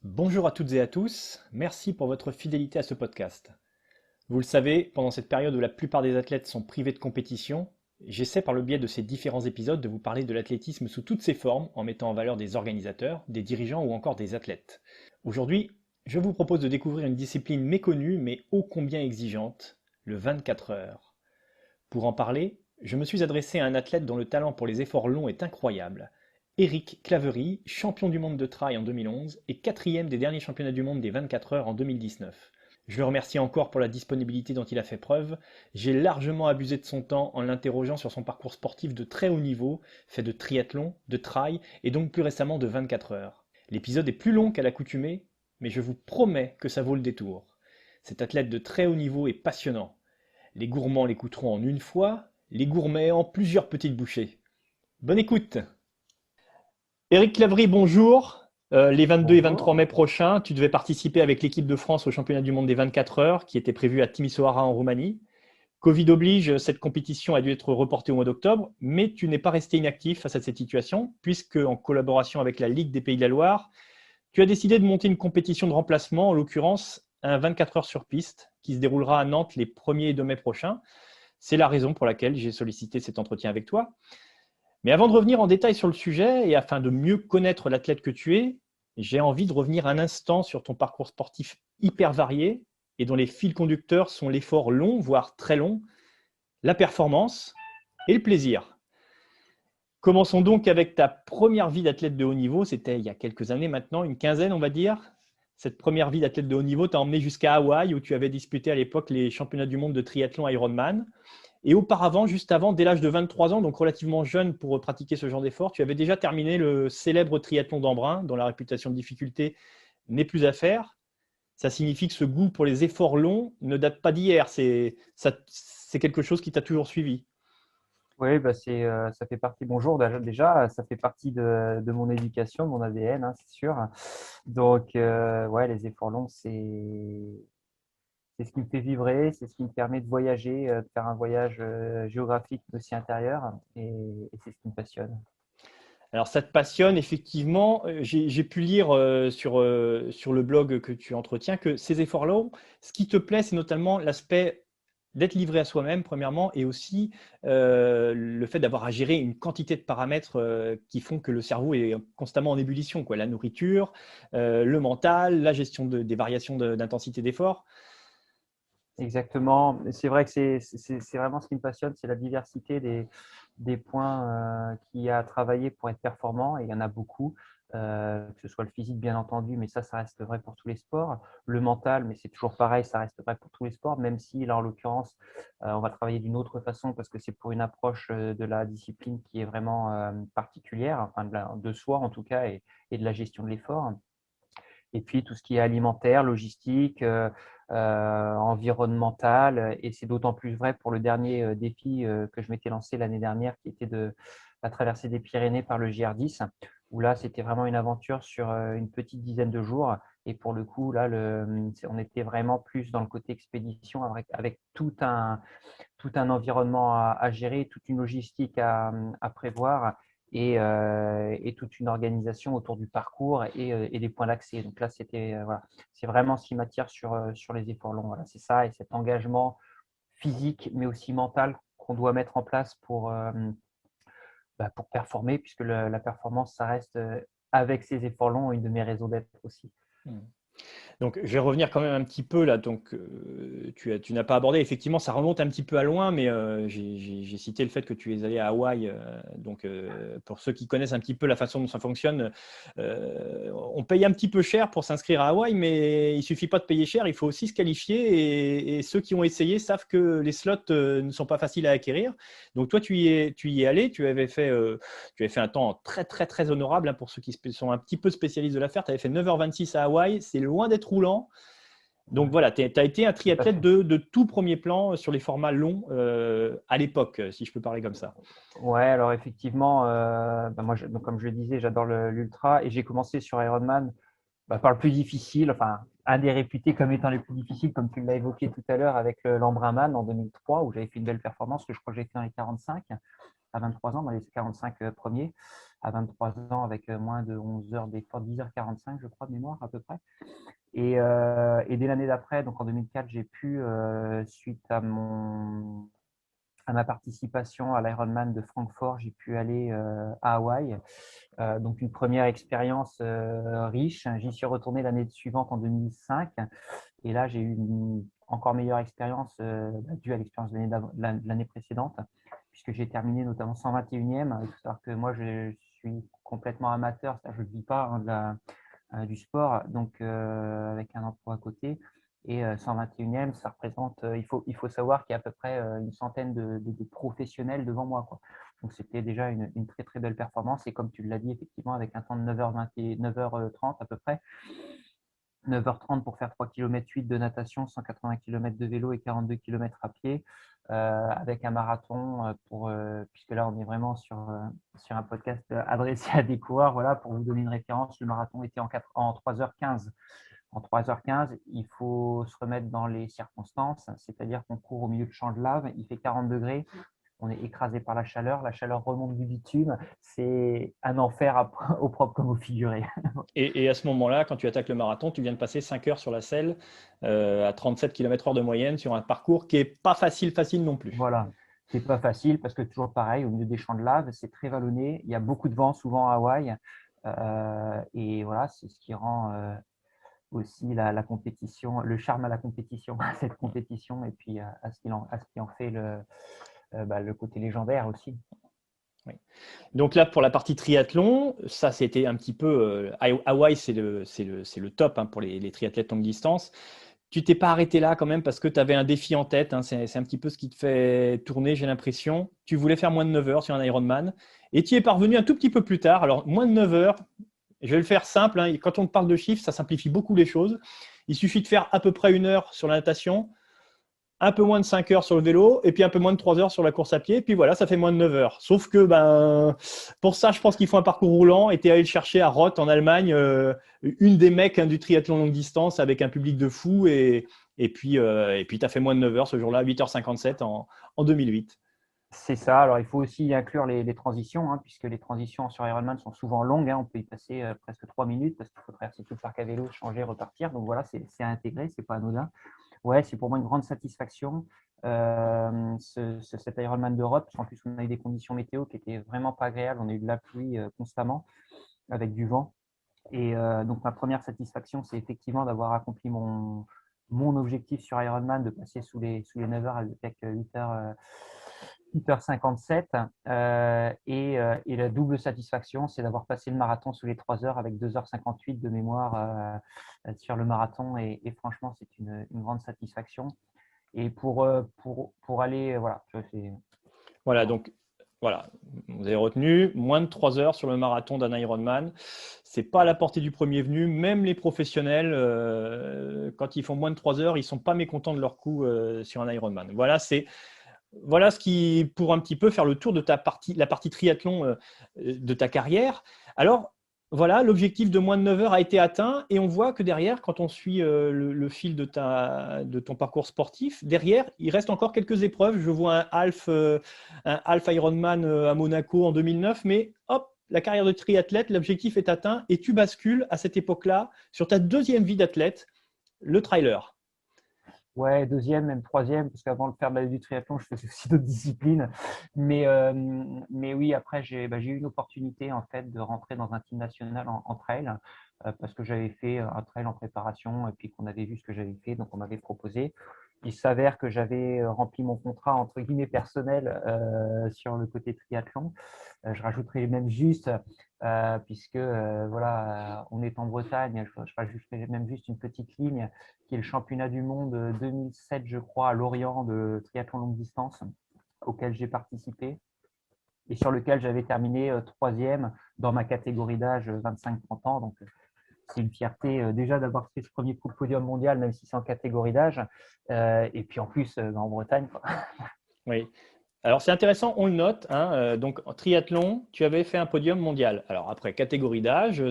Bonjour à toutes et à tous, merci pour votre fidélité à ce podcast. Vous le savez, pendant cette période où la plupart des athlètes sont privés de compétition, j'essaie par le biais de ces différents épisodes de vous parler de l'athlétisme sous toutes ses formes en mettant en valeur des organisateurs, des dirigeants ou encore des athlètes. Aujourd'hui, je vous propose de découvrir une discipline méconnue mais ô combien exigeante, le 24 heures. Pour en parler, je me suis adressé à un athlète dont le talent pour les efforts longs est incroyable. Éric Claverie, champion du monde de trail en 2011 et quatrième des derniers championnats du monde des 24 heures en 2019. Je le remercie encore pour la disponibilité dont il a fait preuve. J'ai largement abusé de son temps en l'interrogeant sur son parcours sportif de très haut niveau, fait de triathlon, de trail et donc plus récemment de 24 heures. L'épisode est plus long qu'à l'accoutumée, mais je vous promets que ça vaut le détour. Cet athlète de très haut niveau est passionnant. Les gourmands l'écouteront en une fois, les gourmets en plusieurs petites bouchées. Bonne écoute! Éric Claverie, bonjour. Les 22 et 23 mai Bonjour. prochains, tu devais participer avec l'équipe de France au championnat du monde des 24 heures qui était prévu à Timisoara en Roumanie. Covid oblige, cette compétition a dû être reportée au mois d'octobre, mais tu n'es pas resté inactif face à cette situation, puisque en collaboration avec la Ligue des Pays de la Loire, tu as décidé de monter une compétition de remplacement, en l'occurrence un 24 heures sur piste, qui se déroulera à Nantes les 1er et 2 mai prochains. C'est la raison pour laquelle j'ai sollicité cet entretien avec toi. Mais avant de revenir en détail sur le sujet et afin de mieux connaître l'athlète que tu es, j'ai envie de revenir un instant sur ton parcours sportif hyper varié et dont les fils conducteurs sont l'effort long, voire très long, la performance et le plaisir. Commençons donc avec ta première vie d'athlète de haut niveau. C'était il y a quelques années maintenant, une quinzaine on va dire. Cette première vie d'athlète de haut niveau t'a emmené jusqu'à Hawaï où tu avais disputé à l'époque les championnats du monde de triathlon Ironman. Et auparavant, juste avant, dès l'âge de 23 ans, donc relativement jeune pour pratiquer ce genre d'effort, tu avais déjà terminé le célèbre triathlon d'Embrun, dont la réputation de difficulté n'est plus à faire. Ça signifie que ce goût pour les efforts longs ne date pas d'hier, c'est quelque chose qui t'a toujours suivi. Oui, ça fait partie, bonjour déjà, ça fait partie de mon éducation, de mon ADN, hein, c'est sûr. Donc, ouais, les efforts longs, c'est ce qui me fait vibrer, c'est ce qui me permet de voyager, de faire un voyage géographique mais aussi intérieur, et c'est ce qui me passionne. Alors ça te passionne, effectivement. J'ai pu lire sur le blog que tu entretiens que ces efforts-là, ce qui te plaît, c'est notamment l'aspect d'être livré à soi-même, premièrement, et aussi le fait d'avoir à gérer une quantité de paramètres qui font que le cerveau est constamment en ébullition, quoi. La nourriture, le mental, la gestion des variations d'intensité d'effort. Exactement. C'est vrai que c'est vraiment ce qui me passionne, c'est la diversité des points qu'il y a à travailler pour être performant. Et il y en a beaucoup, que ce soit le physique, bien entendu, mais ça reste vrai pour tous les sports. Le mental, mais c'est toujours pareil, ça reste vrai pour tous les sports, même si là, en l'occurrence, on va travailler d'une autre façon parce que c'est pour une approche de la discipline qui est vraiment particulière, enfin de soi en tout cas, et de la gestion de l'effort. Et puis tout ce qui est alimentaire, logistique, environnemental. Et c'est d'autant plus vrai pour le dernier défi que je m'étais lancé l'année dernière, qui était de la traversée des Pyrénées par le JR10, où là, c'était vraiment une aventure sur une petite dizaine de jours. Et pour le coup, là, on était vraiment plus dans le côté expédition avec tout un environnement à gérer, toute une logistique à prévoir et toute une organisation autour du parcours et des points d'accès. Donc là, voilà, c'est vraiment ce qui m'attire sur les efforts longs. Voilà, c'est ça et cet engagement physique, mais aussi mental qu'on doit mettre en place pour performer, puisque la performance, ça reste avec ces efforts longs une de mes raisons d'être aussi. Hmm. Donc, je vais revenir quand même un petit peu là. Donc, tu n'as pas abordé. Effectivement, ça remonte un petit peu à loin, mais j'ai cité le fait que tu es allé à Hawaï. Donc, pour ceux qui connaissent un petit peu la façon dont ça fonctionne, on paye un petit peu cher pour s'inscrire à Hawaï, mais il suffit pas de payer cher. Il faut aussi se qualifier. Et ceux qui ont essayé savent que les slots ne sont pas faciles à acquérir. Donc, toi, tu y es allé. Tu avais fait un temps très, très, très honorable hein, pour ceux qui sont un petit peu spécialistes de l'affaire. Tu avais fait 9h26 à Hawaï. C'est loin d'être roulant. Donc Ouais, voilà, tu as été un tout à triathlète fait. de tout premier plan sur les formats longs à l'époque, si je peux parler comme ça. Ouais, alors effectivement, moi, donc, comme je le disais, j'adore l'ultra et j'ai commencé sur Ironman par le plus difficile, enfin, un des réputés comme étant les plus difficiles, comme tu l'as évoqué tout à l'heure avec l'Embrunman en 2003, où j'avais fait une belle performance, que je crois que j'ai fait dans les 45 à 23 ans, dans les 45 premiers. à 23 ans avec moins de 11 heures d'effort, 10h45 je crois de mémoire à peu près. Et dès l'année d'après, donc en 2004, j'ai pu, suite à ma participation à l'Ironman de Francfort, j'ai pu aller à Hawaï. Donc une première expérience riche. J'y suis retourné l'année suivante en 2005. Et là, j'ai eu une encore meilleure expérience due à l'expérience de l'année précédente, puisque j'ai terminé notamment 121e. Il faut savoir que moi, je suis complètement amateur, je ne vis pas du sport, donc avec un emploi à côté. Et 121e, ça représente, il faut savoir qu'il y a à peu près une centaine de professionnels devant moi, quoi. Donc c'était déjà une très très belle performance. Et comme tu l'as dit, effectivement, avec un temps de 9h20 et 9h30 à peu près, 9h30 pour faire 3 km 8 de natation, 180 km de vélo et 42 km à pied, avec un marathon puisque là on est vraiment sur un podcast adressé à des coureurs. Voilà, pour vous donner une référence, le marathon était en 3h15. En 3h15, il faut se remettre dans les circonstances, c'est-à-dire qu'on court au milieu de champs de lave, il fait 40 degrés, on est écrasé par la chaleur remonte du bitume, c'est un enfer au propre comme au figuré. Et à ce moment-là, quand tu attaques le marathon, tu viens de passer 5 heures sur la selle à 37 km/h de moyenne sur un parcours qui n'est pas facile non plus. Voilà, c'est pas facile parce que toujours pareil, au milieu des champs de lave, c'est très vallonné, il y a beaucoup de vent souvent à Hawaï. Et voilà, c'est ce qui rend aussi la compétition, le charme à la compétition, à cette compétition, et puis à ce qui en fait le côté légendaire aussi. Oui. Donc là, pour la partie triathlon, ça c'était un petit peu… Hawaï, c'est le top pour les triathlètes longue distance. Tu t'es pas arrêté là quand même parce que tu avais un défi en tête. C'est un petit peu ce qui te fait tourner, j'ai l'impression. Tu voulais faire moins de 9 heures sur un Ironman et tu y es parvenu un tout petit peu plus tard. Alors, moins de 9 heures, je vais le faire simple. Quand on parle de chiffres, ça simplifie beaucoup les choses. Il suffit de faire à peu près 1 heure sur la natation, un peu moins de 5 heures sur le vélo et puis un peu moins de 3 heures sur la course à pied. Et puis voilà, ça fait moins de 9 heures. Sauf que pour ça, je pense qu'il faut un parcours roulant. Et tu es allé le chercher à Roth en Allemagne, une des mecs du triathlon longue distance avec un public de fou. Et puis tu as fait moins de 9 heures ce jour-là, 8h57 en 2008. C'est ça. Alors, il faut aussi inclure les transitions, puisque les transitions sur Ironman sont souvent longues. On peut y passer presque 3 minutes parce qu'il faut traverser tout le parc à vélo, changer, repartir. Donc voilà, c'est à intégrer, c'est pas anodin. Ouais, c'est pour moi une grande satisfaction. Cet Ironman d'Europe, parce qu'en plus, on a eu des conditions météo qui étaient vraiment pas agréables. On a eu de la pluie constamment avec du vent. Et donc, ma première satisfaction, c'est effectivement d'avoir accompli mon objectif sur Ironman, de passer sous les 9 heures avec 8h57. Et la double satisfaction, c'est d'avoir passé le marathon sous les 3 heures avec 2h58 de mémoire sur le marathon. Et franchement, c'est une grande satisfaction. Et pour aller, voilà. Voilà, donc voilà, vous avez retenu moins de 3 heures sur le marathon d'un Ironman. Ce n'est pas à la portée du premier venu. Même les professionnels, quand ils font moins de 3 heures, ils ne sont pas mécontents de leur coup sur un Ironman. Voilà ce qui, pour un petit peu faire le tour de la partie triathlon de ta carrière. Alors, voilà, l'objectif de moins de 9 heures a été atteint et on voit que derrière, quand on suit le fil de ton parcours sportif, derrière, il reste encore quelques épreuves. Je vois un half Ironman à Monaco en 2009, mais hop, la carrière de triathlète, l'objectif est atteint et tu bascules à cette époque-là sur ta deuxième vie d'athlète, le trailer. Ouais, deuxième, même troisième, parce qu'avant de faire du triathlon, je faisais aussi d'autres disciplines. Mais oui, après, j'ai eu une opportunité en fait de rentrer dans un team national en trail, parce que j'avais fait un trail en préparation et puis qu'on avait vu ce que j'avais fait, donc on m'avait proposé. Il s'avère que j'avais rempli mon contrat entre guillemets personnel sur le côté triathlon. Je rajouterai même juste, puisque voilà, on est en Bretagne, je rajouterai même juste une petite ligne qui est le championnat du monde 2007, je crois, à Lorient de triathlon longue distance, auquel j'ai participé et sur lequel j'avais terminé troisième dans ma catégorie d'âge 25-30 ans. Donc, c'est une fierté déjà d'avoir fait ce premier podium mondial, même si c'est en catégorie d'âge. Et puis en plus, en Bretagne, quoi. Oui. Alors, c'est intéressant, on le note, hein, donc, en triathlon, tu avais fait un podium mondial. Alors, après, catégorie d'âge,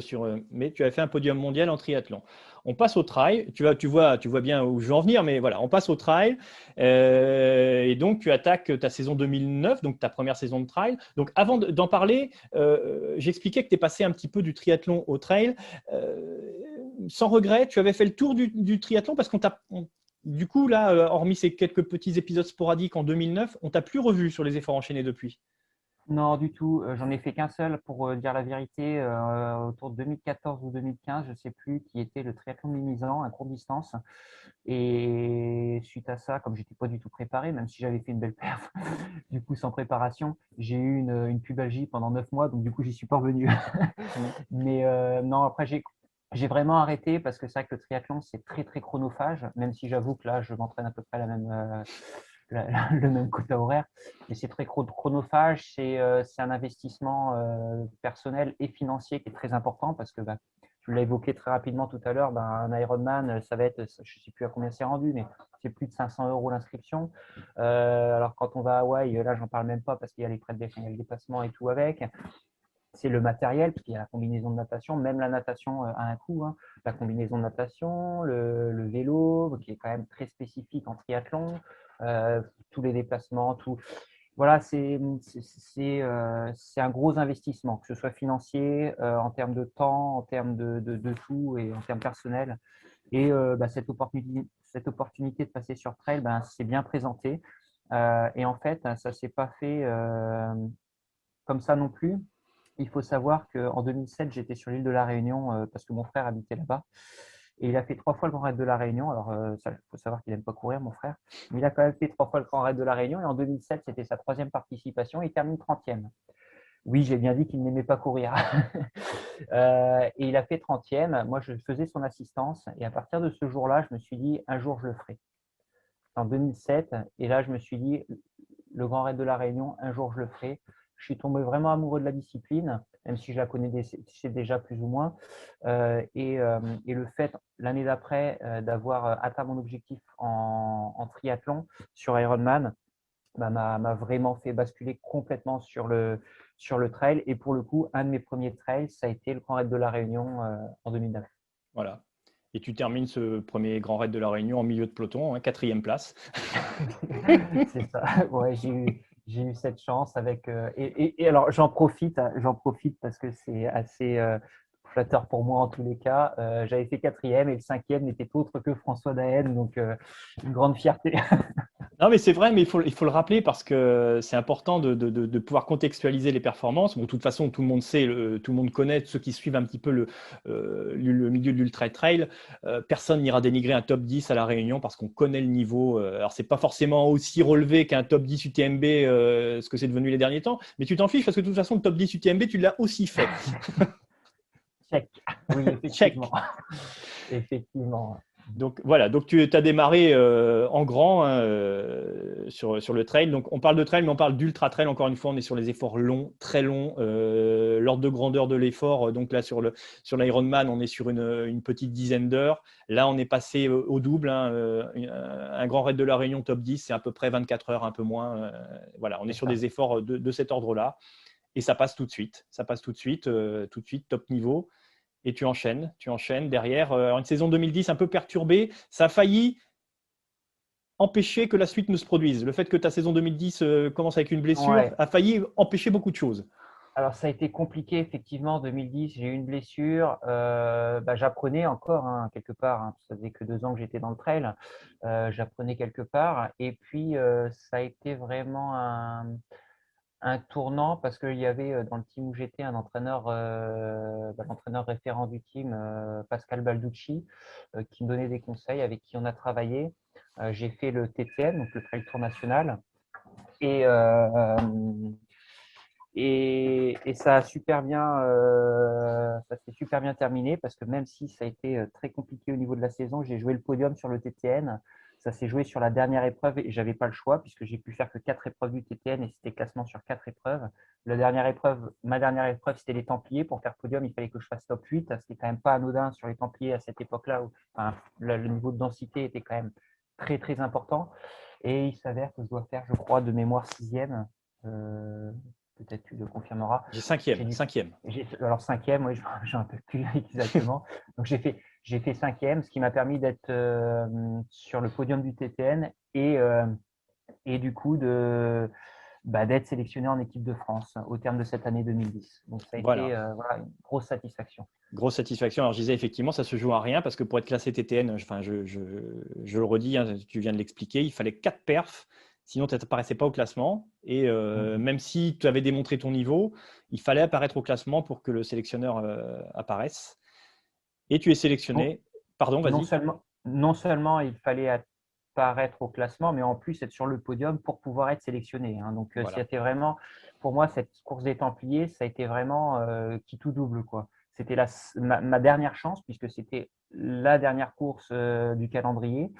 mais tu avais fait un podium mondial en triathlon. On passe au trail. Tu vois bien où je veux en venir, mais voilà, on passe au trail. Et donc, tu attaques ta saison 2009, donc ta première saison de trail. Donc, avant d'en parler, j'expliquais que tu es passé un petit peu du triathlon au trail. Euh, Sans regret, tu avais fait le tour du triathlon parce du coup, là, hormis ces quelques petits épisodes sporadiques en 2009, on t'a plus revu sur les efforts enchaînés depuis. Non, du tout. J'en ai fait qu'un seul pour dire la vérité, autour de 2014 ou 2015, je ne sais plus, qui était le triathlon de Mimizan, un court distance. Et suite à ça, comme j'étais pas du tout préparé, même si j'avais fait une belle perf, du coup sans préparation, j'ai eu une pubalgie pendant 9 mois, donc du coup j'y suis pas revenu. Mm. Mais non, après j'ai vraiment arrêté parce que c'est vrai que le triathlon c'est très très chronophage, même si j'avoue que là je m'entraîne à peu près le même quota horaire, mais c'est très chronophage, c'est un investissement personnel et financier qui est très important parce que bah, tu l'as évoqué très rapidement tout à l'heure, ben, un Ironman, ça va être, je ne sais plus à combien c'est rendu, mais c'est plus de 500 € l'inscription. Alors quand on va à Hawaï, là, j'en parle même pas parce qu'il y a les frais de il y a le déplacement et tout avec. C'est le matériel, parce qu'il y a la combinaison de natation, même la natation a un coût, hein. La combinaison de natation, le vélo, qui est quand même très spécifique en triathlon, tous les déplacements, tout. Voilà, c'est un gros investissement, que ce soit financier, en termes de temps, en termes de tout et en termes personnels. Et bah, cette opportunité de passer sur trail, ben, c'est bien présenté. Et en fait, ça ne s'est pas fait comme ça non plus. Il faut savoir qu'en 2007, j'étais sur l'île de la Réunion parce que mon frère habitait là-bas. Et il a fait 3 fois le Grand Raid de la Réunion. Alors, il faut savoir qu'il n'aime pas courir, mon frère. Mais il a quand même fait 3 fois le Grand Raid de la Réunion. Et en 2007, c'était sa 3e participation. Il termine 30e. Oui, j'ai bien dit qu'il n'aimait pas courir. Et il a fait 30e. Moi, je faisais son assistance. Et à partir de ce jour-là, je me suis dit, un jour, je le ferai. En 2007. Et là, je me suis dit, le Grand Raid de la Réunion, un jour, je le ferai. Je suis tombé vraiment amoureux de la discipline, même si je la connais déjà plus ou moins. Et le fait, l'année d'après, d'avoir atteint mon objectif en triathlon sur Ironman, bah, m'a vraiment fait basculer complètement sur le trail. Et pour le coup, un de mes premiers trails, ça a été le Grand Raid de la Réunion en 2009. Voilà. Et tu termines ce premier Grand Raid de la Réunion en milieu de peloton, hein, 4e place. C'est ça. Ouais, j'ai eu cette chance avec. Et alors, j'en profite parce que c'est assez flatteur pour moi en tous les cas. J'avais fait 4e et le 5e n'était autre que François Daen, donc une grande fierté. Non, mais c'est vrai, mais il faut le rappeler parce que c'est important de pouvoir contextualiser les performances. Bon, de toute façon, tout le monde sait, tout le monde connaît, ceux qui suivent un petit peu le milieu de l'ultra trail. Personne n'ira dénigrer un top 10 à La Réunion parce qu'on connaît le niveau. Alors, c'est pas forcément aussi relevé qu'un top 10 UTMB, ce que c'est devenu les derniers temps, mais tu t'en fiches parce que de toute façon, le top 10 UTMB, tu l'as aussi fait. Check. Oui, effectivement. Check. Effectivement. Donc voilà, donc tu as démarré en grand, hein, sur le trail. Donc on parle de trail, mais on parle d'ultra trail. Encore une fois, on est sur les efforts longs, très longs. L'ordre de grandeur de l'effort, donc là sur l'Ironman, on est sur une petite dizaine d'heures. Là, on est passé au double, hein, un grand raid de la Réunion top 10, c'est à peu près 24 heures, un peu moins. Voilà, on est sur des efforts de cet ordre-là. Et ça passe tout de suite. Ça passe tout de suite, top niveau. Et tu enchaînes derrière. Une saison 2010 un peu perturbée, ça a failli empêcher que la suite ne se produise. Le fait que ta saison 2010 commence avec une blessure Ouais. a failli empêcher beaucoup de choses. Alors, ça a été compliqué, effectivement, en 2010. J'ai eu une blessure. Bah, j'apprenais encore, hein, quelque part, hein. Ça faisait que 2 ans que j'étais dans le trail. J'apprenais quelque part. Et puis, ça a été vraiment un tournant parce qu'il y avait dans le team où j'étais un entraîneur, l'entraîneur référent du team, Pascal Balducci, qui me donnait des conseils, avec qui on a travaillé. J'ai fait le TTN, donc le Trail Tour National. Et, et ça a ça s'est super bien terminé parce que même si ça a été très compliqué au niveau de la saison, j'ai joué le podium sur le TTN. Ça s'est joué sur la dernière épreuve et j'avais pas le choix puisque j'ai pu faire que 4 épreuves du TTN et c'était classement sur 4 épreuves. Ma dernière épreuve, c'était les Templiers. Pour faire podium, il fallait que je fasse top 8. C'était quand même pas anodin sur les Templiers à cette époque-là où enfin, le niveau de densité était quand même très très important. Et il s'avère que je dois faire, je crois, de mémoire sixième. Peut-être tu le confirmeras. J'ai cinquième. Alors cinquième, oui, je ne rappelle plus exactement. Donc j'ai fait cinquième, ce qui m'a permis d'être sur le podium du TTN et du coup d'être sélectionné en équipe de France au terme de cette année 2010. Donc ça a été Voilà. voilà, une grosse satisfaction. Grosse satisfaction. Alors, je disais effectivement, ça se joue à rien parce que pour être classé TTN, enfin, je le redis, hein, tu viens de l'expliquer, il fallait 4 perfs, sinon tu n'apparaissais pas au classement. Et même si tu avais démontré ton niveau, il fallait apparaître au classement pour que le sélectionneur apparaisse. Et tu es Non, sélectionné. Pardon, non vas-y. seulement, non seulement il fallait apparaître au classement, mais en plus être sur le podium pour pouvoir être sélectionné. Hein. Donc Voilà. c'était vraiment, pour moi, cette course des Templiers, ça a été vraiment qui tout double, quoi. C'était ma dernière chance, puisque c'était la dernière course du calendrier.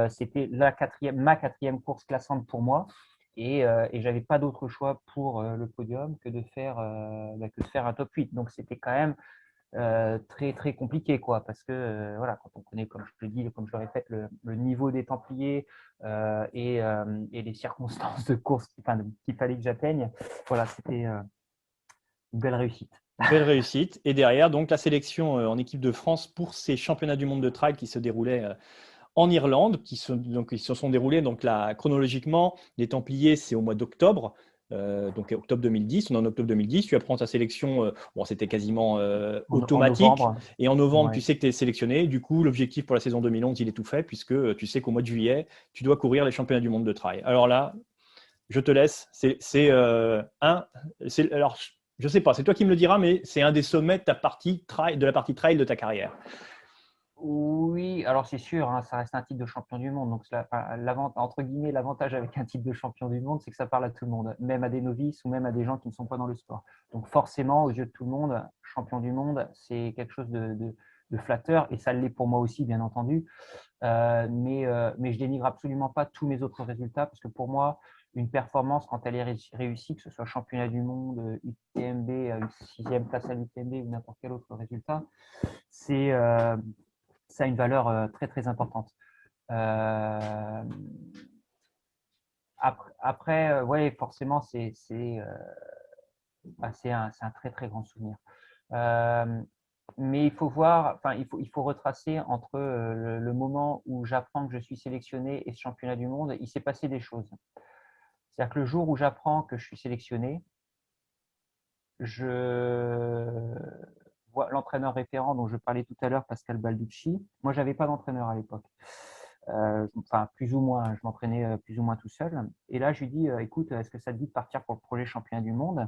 C'était ma quatrième course classante pour moi. Et je n'avais pas d'autre choix pour le podium que de faire un top 8. Donc c'était quand même très très compliqué, quoi, parce que voilà, quand on connaît, comme je le dis, comme je le répète, le niveau des Templiers et les circonstances de course qu'il fallait que j'atteigne, voilà, c'était une belle réussite. Belle réussite. Et derrière, donc, la sélection en équipe de France pour ces championnats du monde de trail qui se déroulaient en Irlande, ils se sont déroulés donc là, chronologiquement. Les Templiers, c'est au mois d'octobre, donc octobre 2010. On est en octobre 2010. Tu apprends ta sélection, bon, c'était quasiment En automatique. novembre. Et en novembre, Ouais. tu sais que tu es sélectionné. Du coup, l'objectif pour la saison 2011, il est tout fait, puisque tu sais qu'au mois de juillet, tu dois courir les championnats du monde de trail. Alors là, je te laisse. Alors, je sais pas, c'est toi qui me le diras, mais c'est un des sommets de de la partie trail de ta carrière. Oui, alors c'est sûr, hein, ça reste un titre de champion du monde. Donc, entre guillemets, l'avantage avec un titre de champion du monde, c'est que ça parle à tout le monde, même à des novices ou même à des gens qui ne sont pas dans le sport. Donc, forcément, aux yeux de tout le monde, champion du monde, c'est quelque chose de flatteur et ça l'est pour moi aussi, bien entendu. Mais je dénigre absolument pas tous mes autres résultats parce que pour moi, une performance, quand elle est réussie, que ce soit championnat du monde, UTMB, une sixième place à l'UTMB ou n'importe quel autre résultat, c'est ça a une valeur très très importante. Euh, après, ouais, forcément, c'est un très très grand souvenir. Mais il faut voir, enfin, il faut retracer entre le moment où j'apprends que je suis sélectionné et ce championnat du monde, il s'est passé des choses. C'est-à-dire que le jour où j'apprends que je suis sélectionné, je vois l'entraîneur référent dont je parlais tout à l'heure, Pascal Balducci. Moi, je n'avais pas d'entraîneur à l'époque. Enfin, plus ou moins, je m'entraînais plus ou moins tout seul. Et là, je lui dis, écoute, est-ce que ça te dit de partir pour le projet championnat du monde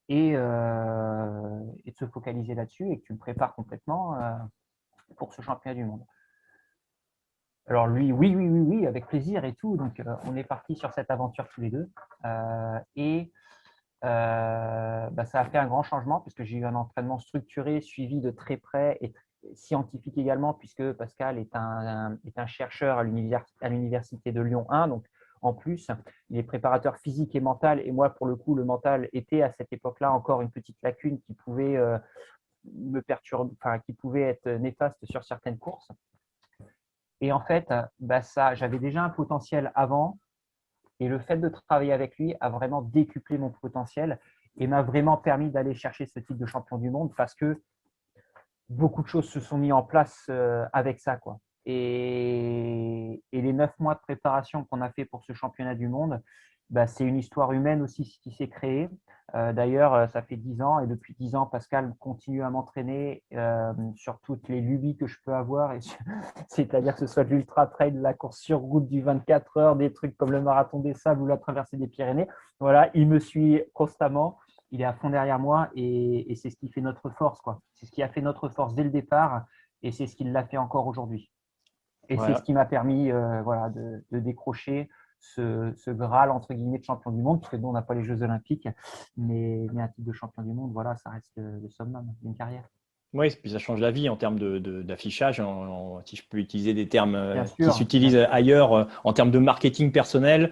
et de se focaliser là-dessus et que tu me prépares complètement pour ce championnat du monde. Alors lui, oui, avec plaisir et tout. Donc on est parti sur cette aventure tous les deux. Ça a fait un grand changement puisque j'ai eu un entraînement structuré, suivi de très près et scientifique également, puisque Pascal est un chercheur à l'université de Lyon 1. Donc en plus, il est préparateur physique et mental. Et moi, pour le coup, le mental était à cette époque-là encore une petite lacune qui pouvait me perturber, enfin, qui pouvait être néfaste sur certaines courses. Et en fait, j'avais déjà un potentiel avant. Et le fait de travailler avec lui a vraiment décuplé mon potentiel et m'a vraiment permis d'aller chercher ce titre de champion du monde parce que beaucoup de choses se sont mises en place avec ça, quoi. Et les 9 mois de préparation qu'on a fait pour ce championnat du monde, c'est une histoire humaine aussi qui s'est créée. D'ailleurs, ça fait 10 ans et depuis 10 ans, Pascal continue à m'entraîner sur toutes les lubies que je peux avoir. C'est-à-dire que ce soit de l'ultra trail, de la course sur route du 24 heures, des trucs comme le marathon des sables ou la traversée des Pyrénées. Voilà, il me suit constamment. Il est à fond derrière moi et c'est ce qui fait notre force, quoi. C'est ce qui a fait notre force dès le départ et c'est ce qui l'a fait encore aujourd'hui. Et c'est ce Voilà. qui m'a permis de décrocher ce Graal entre guillemets de champion du monde, parce que nous on n'a pas les Jeux Olympiques, mais un titre de champion du monde, voilà, ça reste le summum d'une carrière. Oui, puis ça change la vie en termes d'affichage, si je peux utiliser des termes Bien qui sûr, bien s'utilisent sûr. ailleurs, en termes de marketing personnel.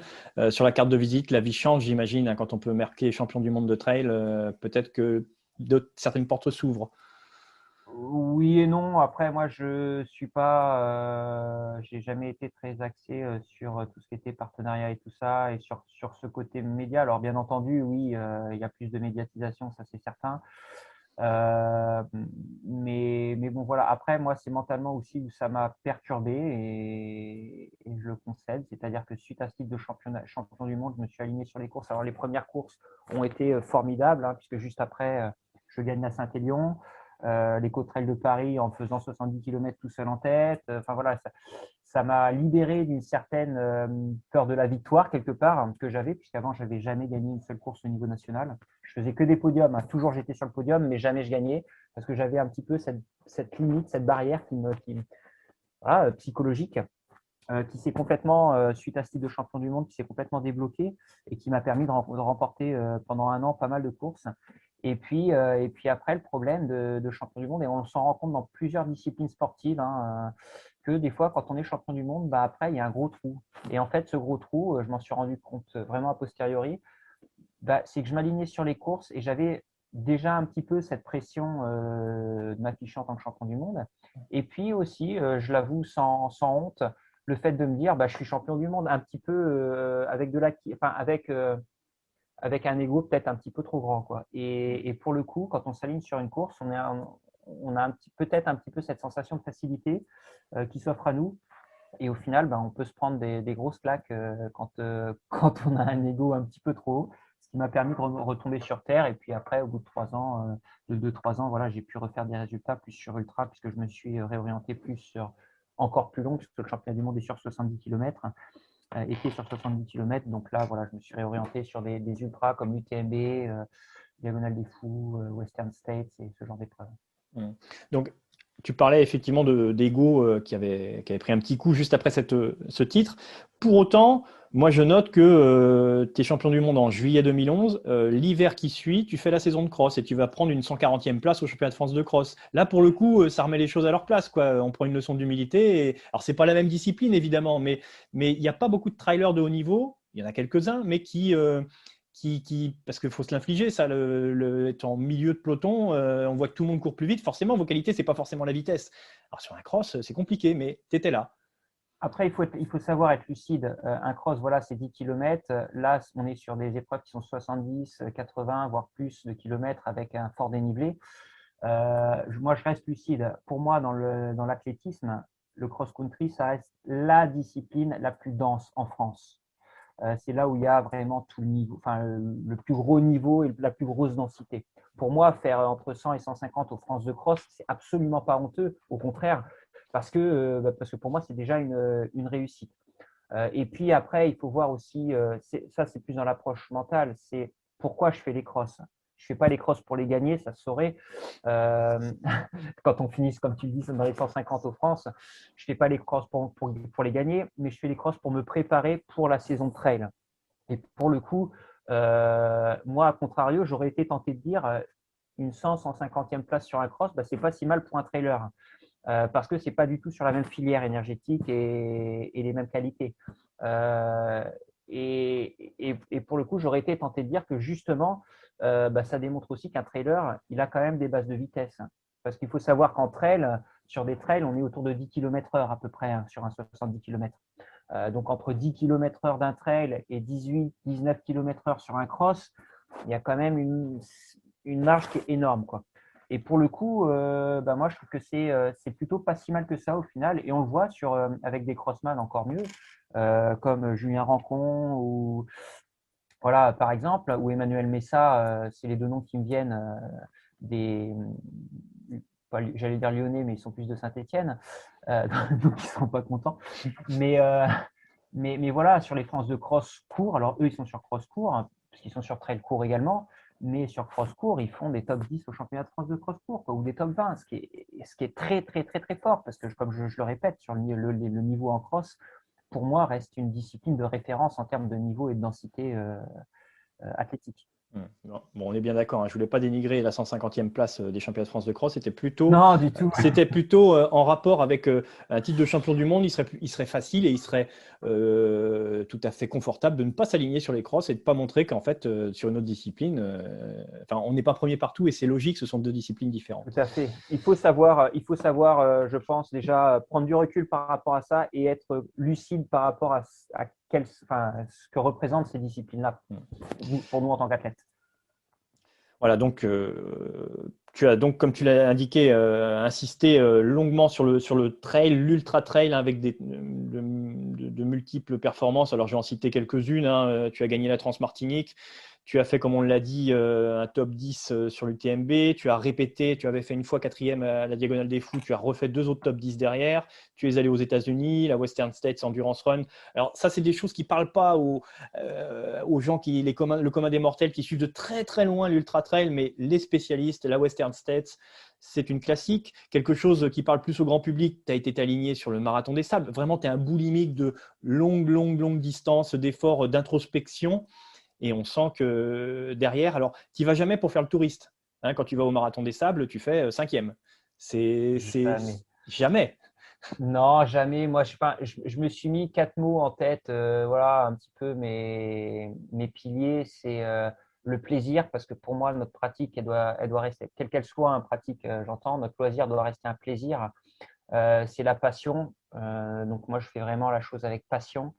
Sur la carte de visite, la vie change, j'imagine, hein, quand on peut marquer champion du monde de trail, peut-être que certaines portes s'ouvrent. Oui et non. Après, moi, je suis pas, j'ai jamais été très axé sur tout ce qui était partenariat et tout ça, et sur ce côté média. Alors, bien entendu, oui, il y a plus de médiatisation, ça c'est certain. Euh, mais bon, voilà. Après, moi, c'est mentalement aussi où ça m'a perturbé et je le concède. C'est-à-dire que suite à ce titre de champion du monde, je me suis aligné sur les courses. Alors, les premières courses ont été formidables, hein, puisque juste après, je gagne la Saint-Élion, l'Éco-Trail de Paris en faisant 70 km tout seul en tête. Enfin, voilà, ça m'a libéré d'une certaine peur de la victoire, quelque part, hein, que j'avais, puisqu'avant, je n'avais jamais gagné une seule course au niveau national. Je faisais que des podiums, hein. Toujours j'étais sur le podium, mais jamais je gagnais parce que j'avais un petit peu cette limite, cette barrière voilà, psychologique qui s'est complètement, suite à ce titre de champion du monde, qui s'est complètement débloqué et qui m'a permis de remporter pendant un an pas mal de courses. Et puis après, le problème de champion du monde, et on s'en rend compte dans plusieurs disciplines sportives, hein, que des fois, quand on est champion du monde, bah, après, il y a un gros trou. Et en fait, ce gros trou, je m'en suis rendu compte vraiment a posteriori, bah, c'est que je m'alignais sur les courses et j'avais déjà un petit peu cette pression de m'afficher en tant que champion du monde. Et puis aussi, je l'avoue sans honte, le fait de me dire bah, je suis champion du monde un petit peu avec, enfin, avec un ego peut-être un petit peu trop grand, quoi. Et pour le coup, quand on s'aligne sur une course, on a peut-être un petit peu cette sensation de facilité qui s'offre à nous. Et au final, ben, on peut se prendre des grosses claques quand on a un ego un petit peu trop haut, ce qui m'a permis de retomber sur terre. Et puis après, au bout de 3 ans, de 2-3 ans, voilà, j'ai pu refaire des résultats plus sur ultra, puisque je me suis réorienté plus sur encore plus long, puisque le championnat du monde est sur 70 km, était sur 70 km. Donc là, voilà, je me suis réorienté sur des ultras comme l'UTMB, Diagonale des Fous, Western States et ce genre d'épreuves. Donc, tu parlais effectivement d'ego qui avait pris un petit coup juste après ce titre. Pour autant, moi je note que tu es champion du monde en juillet 2011. L'hiver qui suit, tu fais la saison de cross et tu vas prendre une 140e place au championnat de France de cross. Là, pour le coup, ça remet les choses à leur place, quoi. On prend une leçon d'humilité. Alors, c'est pas la même discipline, évidemment, mais il n'y a pas beaucoup de trailers de haut niveau. Il y en a quelques-uns, mais parce qu'il faut se l'infliger, ça, être en milieu de peloton, on voit que tout le monde court plus vite. Forcément, vos qualités, c'est pas forcément la vitesse. Alors sur un cross, c'est compliqué, mais tu étais là. Après, il faut savoir être lucide. Un cross, voilà, c'est 10 km. Là, on est sur des épreuves qui sont 70, 80, voire plus de kilomètres avec un fort dénivelé. Moi, je reste lucide. Pour moi, dans l'athlétisme, le cross-country, ça reste la discipline la plus dense en France. C'est là où il y a vraiment tout le niveau, enfin, le plus gros niveau et la plus grosse densité. Pour moi, faire entre 100 et 150 aux France de cross, c'est absolument pas honteux. Au contraire, parce que pour moi, c'est déjà une réussite. Et puis après, il faut voir aussi, ça c'est plus dans l'approche mentale, c'est pourquoi je fais les crosses. Je ne fais pas les crosses pour les gagner, ça se saurait. Euh, Quand on finisse, comme tu le dis, dans les 150 aux France, je ne fais pas les crosses pour les gagner, mais je fais les crosses pour me préparer pour la saison de trail. Et pour le coup, moi, à contrario, j'aurais été tenté de dire une 100-150e place sur un cross, bah, ce n'est pas si mal pour un trailer. Parce que ce n'est pas du tout sur la même filière énergétique et les mêmes qualités. Euh, et pour le coup, j'aurais été tenté de dire que justement, bah, ça démontre aussi qu'un trailer, il a quand même des bases de vitesse. Parce qu'il faut savoir qu'en trail, sur des trails, on est autour de 10 km/h à peu près, hein, sur un 70 km. Donc entre 10 km/h d'un trail et 18-19 km/h sur un cross, il y a quand même une marge qui est énorme, quoi. Et pour le coup, bah moi, je trouve que c'est plutôt pas si mal que ça au final. Et on le voit avec des crossman encore mieux, comme Julien Rancon ou, voilà, par exemple, ou Emmanuel Messa. C'est les deux noms qui me viennent des, j'allais dire lyonnais, mais ils sont plus de Saint-Étienne, donc ils ne sont pas contents. Mais, mais voilà, sur les France de cross court, alors eux, ils sont sur cross court, hein, parce qu'ils sont sur trail court également, mais sur cross court, ils font des top 10 au championnat de France de cross court, quoi, ou des top 20, ce qui est très, très, très, très fort, parce que comme je le répète, sur le niveau en cross, pour moi, reste une discipline de référence en termes de niveau et de densité athlétique. Non. Bon, on est bien d'accord, hein. Je ne voulais pas dénigrer la 150e place des championnats de France de cross. C'était plutôt, Non, du tout. en rapport avec un titre de champion du monde. Il serait facile et il serait tout à fait confortable de ne pas s'aligner sur les crosses et de ne pas montrer qu'en fait, sur une autre discipline, on n'est pas premier partout et c'est logique, ce sont deux disciplines différentes. Tout à fait. Il faut savoir, je pense, déjà prendre du recul par rapport à ça et être lucide par rapport à ce que représentent ces disciplines-là pour nous en tant qu'athlètes. Voilà, donc tu as donc, comme tu l'as indiqué, insisté longuement sur le trail, l'ultra trail, hein, avec de multiples performances. Alors, je vais en citer quelques-unes, hein. Tu as gagné la Transmartinique. Tu as fait, comme on l'a dit, un top 10 sur l'UTMB. Tu as répété, tu avais fait une fois quatrième à la Diagonale des Fous. Tu as refait 2 autres top 10 derrière. Tu es allé aux États-Unis, la Western States Endurance Run. Alors, ça, c'est des choses qui ne parlent pas aux gens le commun des mortels qui suivent de très très loin l'ultra trail, mais les spécialistes, la Western States, c'est une classique. Quelque chose qui parle plus au grand public, tu as été aligné sur le marathon des sables. Vraiment, tu es un boulimique de longue distance, d'efforts, d'introspection. Et on sent que derrière, alors, tu n'y vas jamais pour faire le touriste. Hein, quand tu vas au marathon des sables, tu fais 5e. C'est Jamais. jamais. Non, jamais. Moi, je me suis mis 4 mots en tête. Voilà, un petit peu mes piliers. C'est le plaisir, parce que pour moi, notre pratique, elle doit rester, quelle qu'elle soit, une pratique, j'entends, notre loisir doit rester un plaisir. C'est la passion. Donc, moi, je fais vraiment la chose avec passion.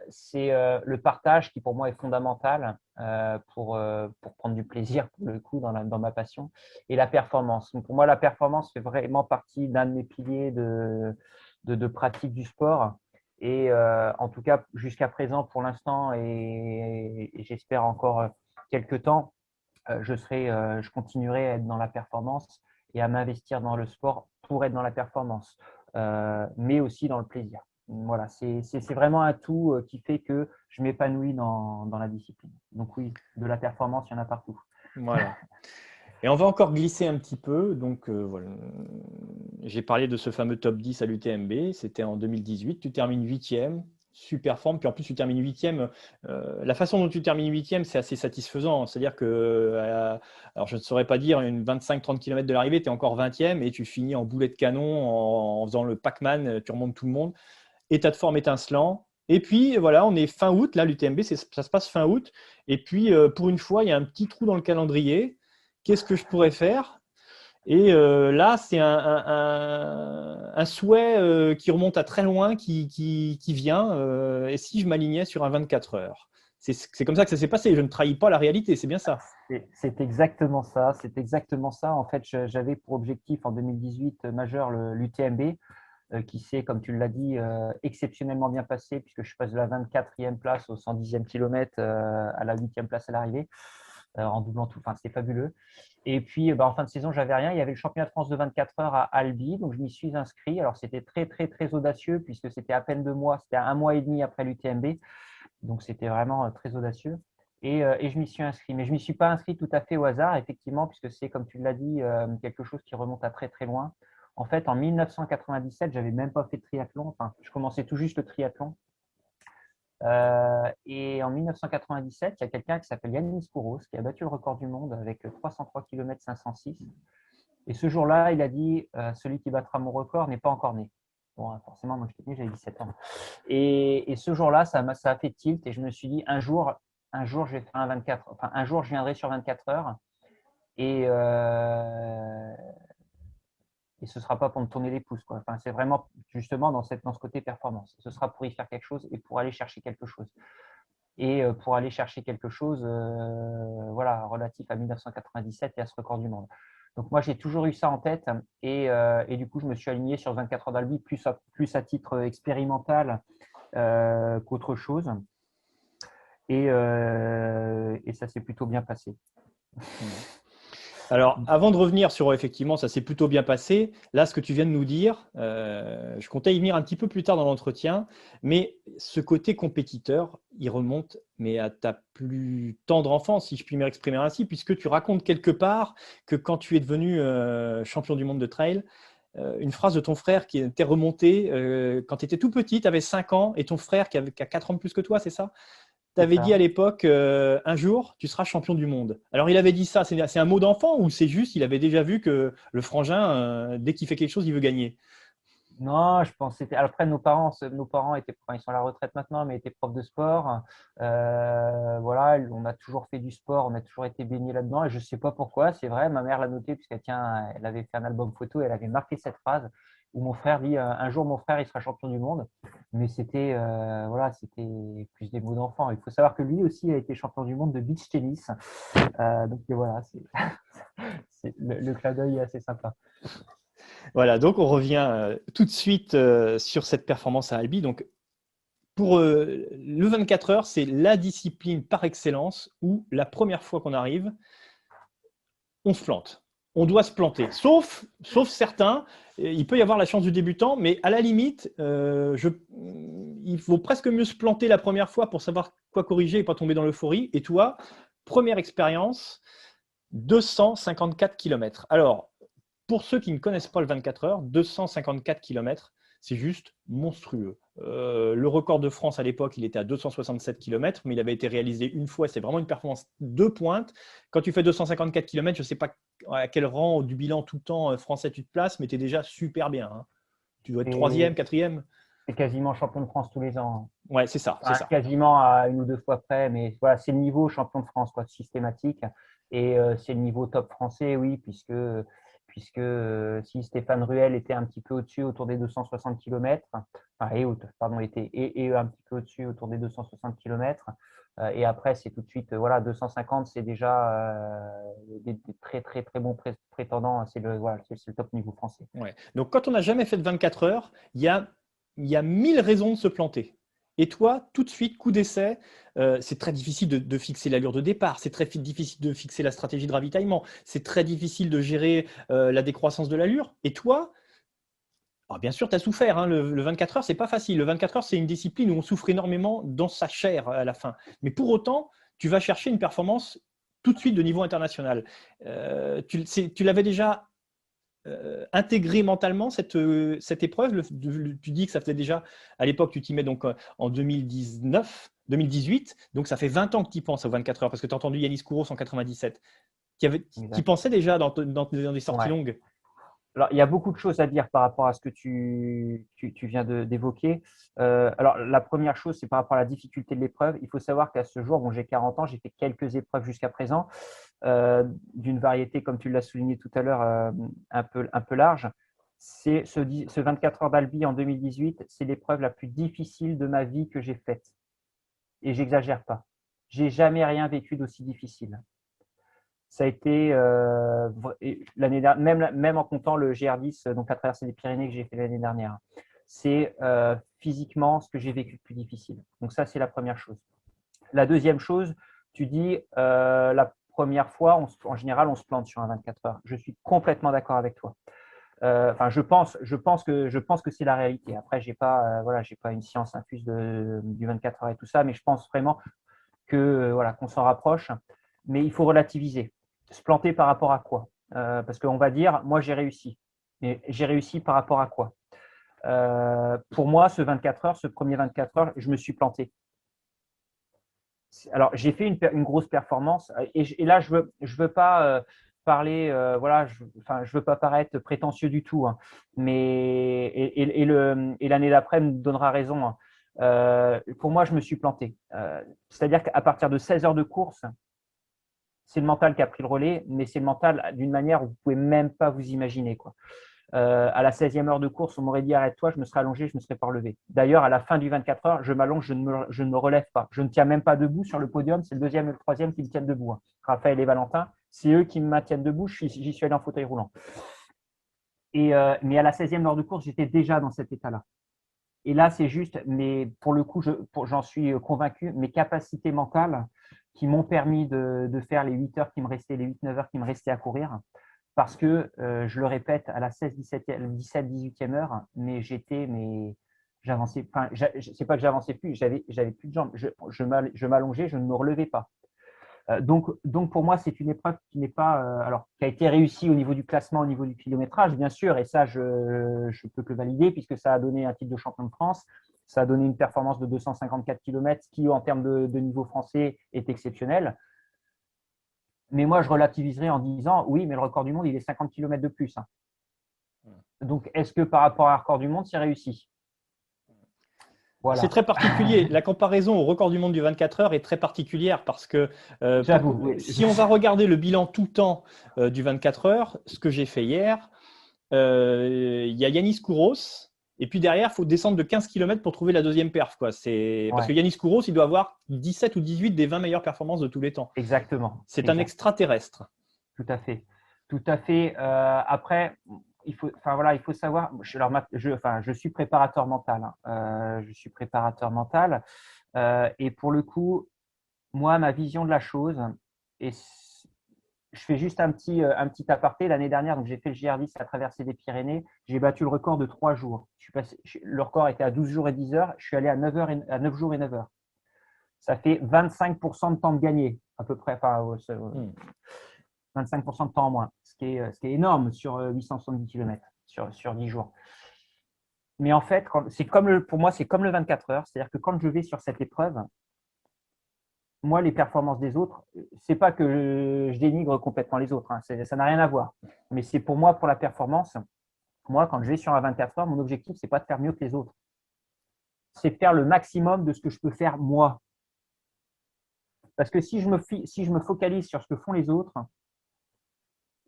C'est le partage qui, pour moi, est fondamental pour prendre du plaisir, pour le coup, dans ma passion. Et la performance. Donc, pour moi, la performance fait vraiment partie d'un de mes piliers de pratique du sport. Et en tout cas, jusqu'à présent, pour l'instant, et j'espère encore quelques temps, je continuerai à être dans la performance et à m'investir dans le sport pour être dans la performance, mais aussi dans le plaisir. Voilà, c'est vraiment un tout qui fait que je m'épanouis dans la discipline. Donc oui, de la performance, il y en a partout. Voilà. Et on va encore glisser un petit peu. Donc, voilà. J'ai parlé de ce fameux top 10 à l'UTMB. C'était en 2018. Tu termines 8e. Super forme. Puis en plus, tu termines 8e. La façon dont tu termines 8e, c'est assez satisfaisant. C'est-à-dire que, alors je ne saurais pas dire, une 25-30 km de l'arrivée, tu es encore 20e et tu finis en boulet de canon en faisant le Pac-Man. Tu remontes tout le monde. État de forme étincelant. Et puis voilà, on est fin août. Là, l'UTMB, ça se passe fin août. Et puis, pour une fois, il y a un petit trou dans le calendrier. Qu'est-ce que je pourrais faire? Et là, c'est un souhait qui remonte à très loin, qui vient. Et si je m'alignais sur un 24 heures? C'est comme ça que ça s'est passé. Je ne trahis pas la réalité, c'est bien ça. C'est exactement ça. C'est exactement ça. En fait, j'avais pour objectif en 2018 majeur l'UTMB, qui s'est, comme tu l'as dit, exceptionnellement bien passé, puisque je passe de la 24e place au 110e kilomètre à la 8e place à l'arrivée, en doublant tout. Enfin, c'était fabuleux. Et puis, en fin de saison, j'avais rien. Il y avait le championnat de France de 24 heures à Albi, donc je m'y suis inscrit. Alors, c'était très, très, très audacieux, puisque c'était à peine 2 mois, c'était 1 mois et demi après l'UTMB. Donc, c'était vraiment très audacieux. Et je m'y suis inscrit. Mais je ne m'y suis pas inscrit tout à fait au hasard, effectivement, puisque c'est, comme tu l'as dit, quelque chose qui remonte à très, très loin. En fait, en 1997, je n'avais même pas fait de triathlon. Enfin, je commençais tout juste le triathlon. Et en 1997, il y a quelqu'un qui s'appelle Yannis Kouros qui a battu le record du monde avec 303 km 506. Et ce jour-là, il a dit celui qui battra mon record n'est pas encore né. Bon, forcément, moi, j'étais né, j'avais 17 ans. Et ce jour-là, ça a fait tilt. Et je me suis dit, un jour, je vais faire un 24. Enfin, un jour, je viendrai sur 24 heures. Et ce ne sera pas pour me tourner les pouces, quoi. Enfin, c'est vraiment justement dans ce côté performance. Ce sera pour y faire quelque chose et pour aller chercher quelque chose. Et pour aller chercher quelque chose voilà, relatif à 1997 et à ce record du monde. Donc moi, j'ai toujours eu ça en tête et du coup, je me suis aligné sur 24 heures d'Albi plus à titre expérimental qu'autre chose. Et ça s'est plutôt bien passé. Alors, avant de revenir sur effectivement, ça s'est plutôt bien passé, là, ce que tu viens de nous dire, je comptais y venir un petit peu plus tard dans l'entretien, mais ce côté compétiteur, il remonte mais à ta plus tendre enfance, si je puis m'exprimer ainsi, puisque tu racontes quelque part que quand tu es devenu champion du monde de trail, une phrase de ton frère qui était remontée quand tu étais tout petit, tu avais 5 ans, et ton frère qui a 4 ans de plus que toi, c'est ça? c'est avais dit ça. à l'époque, un jour, tu seras champion du monde. Alors, il avait dit ça, c'est un mot d'enfant ou c'est juste, il avait déjà vu que le frangin, dès qu'il fait quelque chose, il veut gagner? Non, je pense que c'était. Après, nos parents étaient, enfin, ils sont à la retraite maintenant, mais étaient profs de sport. Voilà, on a toujours fait du sport, on a toujours été baigné là-dedans. Et je ne sais pas pourquoi, c'est vrai, ma mère l'a noté, elle avait fait un album photo, elle avait marqué cette phrase où mon frère dit un jour, mon frère, il sera champion du monde. Mais c'était voilà, c'était plus des mots d'enfant. Il faut savoir que lui aussi a été champion du monde de beach tennis. Donc voilà, le clin d'œil est assez sympa. Voilà, donc on revient tout de suite sur cette performance à Albi. Donc, pour le 24 heures, c'est la discipline par excellence où la première fois qu'on arrive, on se plante. On doit se planter. Sauf certains, il peut y avoir la chance du débutant, mais à la limite, il faut presque mieux se planter la première fois pour savoir quoi corriger et pas tomber dans l'euphorie. Et toi, première expérience, 254 km. Alors, pour ceux qui ne connaissent pas le 24 heures, 254 km, c'est juste monstrueux. Le record de France à l'époque, il était à 267 km, mais il avait été réalisé une fois. C'est vraiment une performance de pointe. Quand tu fais 254 km, je ne sais pas à quel rang du bilan tout le temps français tu te places, mais tu es déjà super bien. Hein. Tu dois être Et troisième, quatrième. c'est quasiment champion de France tous les ans. Ouais, c'est ça, c'est Enfin, ça. quasiment à une ou deux fois près, mais voilà, c'est le niveau champion de France, quoi, systématique. Et c'est le niveau top français, oui, puisque si Stéphane Ruel était un petit peu au-dessus, autour des 260 km, enfin, pardon, et un petit peu au-dessus, autour des 260 km, et après, c'est tout de suite, voilà, 250, c'est déjà des très, très, très bons prétendants. Voilà, c'est le top niveau français. Ouais. Donc, quand on n'a jamais fait de 24 heures, il y a 1000 raisons de se planter. Et toi, tout de suite, coup d'essai, c'est très difficile de fixer l'allure de départ, c'est très difficile de fixer la stratégie de ravitaillement, c'est très difficile de gérer la décroissance de l'allure. Et toi, alors bien sûr, tu as souffert. Hein, le 24 heures, c'est pas facile. Le 24 heures, c'est une discipline où on souffre énormément dans sa chair à la fin. Mais pour autant, tu vas chercher une performance tout de suite de niveau international. Tu l'avais déjà intégrer mentalement cette épreuve tu dis que ça faisait déjà, à l'époque, tu t'y mets donc en 2019, 2018, donc ça fait 20 ans que tu y penses aux 24 heures, parce que tu as entendu Yanis Kouros en 97, qui Exact. pensait déjà dans des sorties Ouais. longues. Alors, il y a beaucoup de choses à dire par rapport à ce que tu viens d'évoquer. Alors, la première chose, c'est par rapport à la difficulté de l'épreuve. Il faut savoir qu'à ce jour, bon, j'ai 40 ans, j'ai fait quelques épreuves jusqu'à présent, d'une variété, comme tu l'as souligné tout à l'heure, un peu large. Ce 24 heures d'Albi en 2018, c'est l'épreuve la plus difficile de ma vie que j'ai faite. Et j'exagère pas. J'ai jamais rien vécu d'aussi difficile. Ça a été l'année dernière, même en comptant le GR10, donc la traversée des Pyrénées que j'ai fait l'année dernière. C'est physiquement ce que j'ai vécu de plus difficile. Donc ça, c'est la première chose. La deuxième chose, tu dis la première fois, en général, on se plante sur un 24 heures. Je suis complètement d'accord avec toi. Enfin, je pense que c'est la réalité. Après, voilà, j'ai pas une science infuse du 24 heures et tout ça, mais je pense vraiment que voilà, qu'on s'en rapproche. Mais il faut relativiser. Se planter par rapport à quoi? Parce qu'on va dire, moi j'ai réussi. Mais j'ai réussi par rapport à quoi? Pour moi, ce 24 heures, ce premier 24 heures, je me suis planté. Alors, j'ai fait une grosse performance. Et là, je veux pas parler, voilà, je veux pas paraître prétentieux du tout. Hein, mais et l'année d'après me donnera raison. Hein. Pour moi, je me suis planté. C'est-à-dire qu'à partir de 16 heures de course, c'est le mental qui a pris le relais, mais c'est le mental d'une manière où vous ne pouvez même pas vous imaginer. Quoi. À la 16e heure de course, on m'aurait dit arrête-toi, je me serais allongé, je ne me serais pas relevé. D'ailleurs, à la fin du 24 heures, je m'allonge, je ne me relève pas. Je ne tiens même pas debout sur le podium, c'est le deuxième et le troisième qui me tiennent debout. Hein. Raphaël et Valentin, c'est eux qui me maintiennent debout, j'y suis allé en fauteuil roulant. Mais à la 16e heure de course, j'étais déjà dans cet état-là. Et là, c'est juste, mais pour le coup, j'en suis convaincu, mes capacités mentales qui m'ont permis de faire les 8 heures qui me restaient, les 8-9 heures qui me restaient à courir, parce que, je le répète, à la 16, 17, 18e heure, mais j'avançais, enfin, c'est pas que j'avançais plus, j'avais plus de jambes, je m'allongeais, je ne me relevais pas. Donc pour moi, c'est une épreuve qui n'est pas, alors, qui a été réussie au niveau du classement, au niveau du kilométrage, bien sûr, et ça, je peux que valider puisque ça a donné un titre de champion de France. Ça a donné une performance de 254 km, ce qui, en termes de niveau français, est exceptionnel. Mais moi, je relativiserai en disant, oui, mais le record du monde, il est 50 km de plus. Hein. Donc, est-ce que par rapport à un record du monde, c'est réussi? C'est Voilà. très particulier. La comparaison au record du monde du 24 heures est très particulière parce que J'avoue, oui. si on va regarder le bilan tout temps du 24 heures, ce que j'ai fait hier, il y a Yanis Kouros et puis derrière, il faut descendre de 15 km pour trouver la deuxième perf. Quoi. Parce que Yanis Kouros, il doit avoir 17 ou 18 des 20 meilleures performances de tous les temps. Exactement. C'est un extraterrestre. Tout à fait. Tout à fait. Après, il faut savoir, je suis préparateur mental. Hein. Je suis préparateur mental. Et pour le coup, moi, ma vision de la chose, et je fais juste un petit aparté. L'année dernière, donc j'ai fait le GR10 à traverser des Pyrénées. J'ai battu le record de 3 jours. Le record était à 12 jours et 10 heures. Je suis allé à 9 jours et 9 heures. Ça fait 25% de temps de gagné, à peu près. 25% de temps en moins, ce qui est énorme sur 870 km, sur 10 jours. Mais en fait, pour moi, c'est comme le 24 heures. C'est-à-dire que quand je vais sur cette épreuve, moi, les performances des autres, c'est pas que je dénigre complètement les autres. Hein, ça n'a rien à voir. Mais c'est pour moi, pour la performance, moi, quand je vais sur un 24 heures, mon objectif, c'est pas de faire mieux que les autres. C'est de faire le maximum de ce que je peux faire moi. Parce que si je me focalise sur ce que font les autres,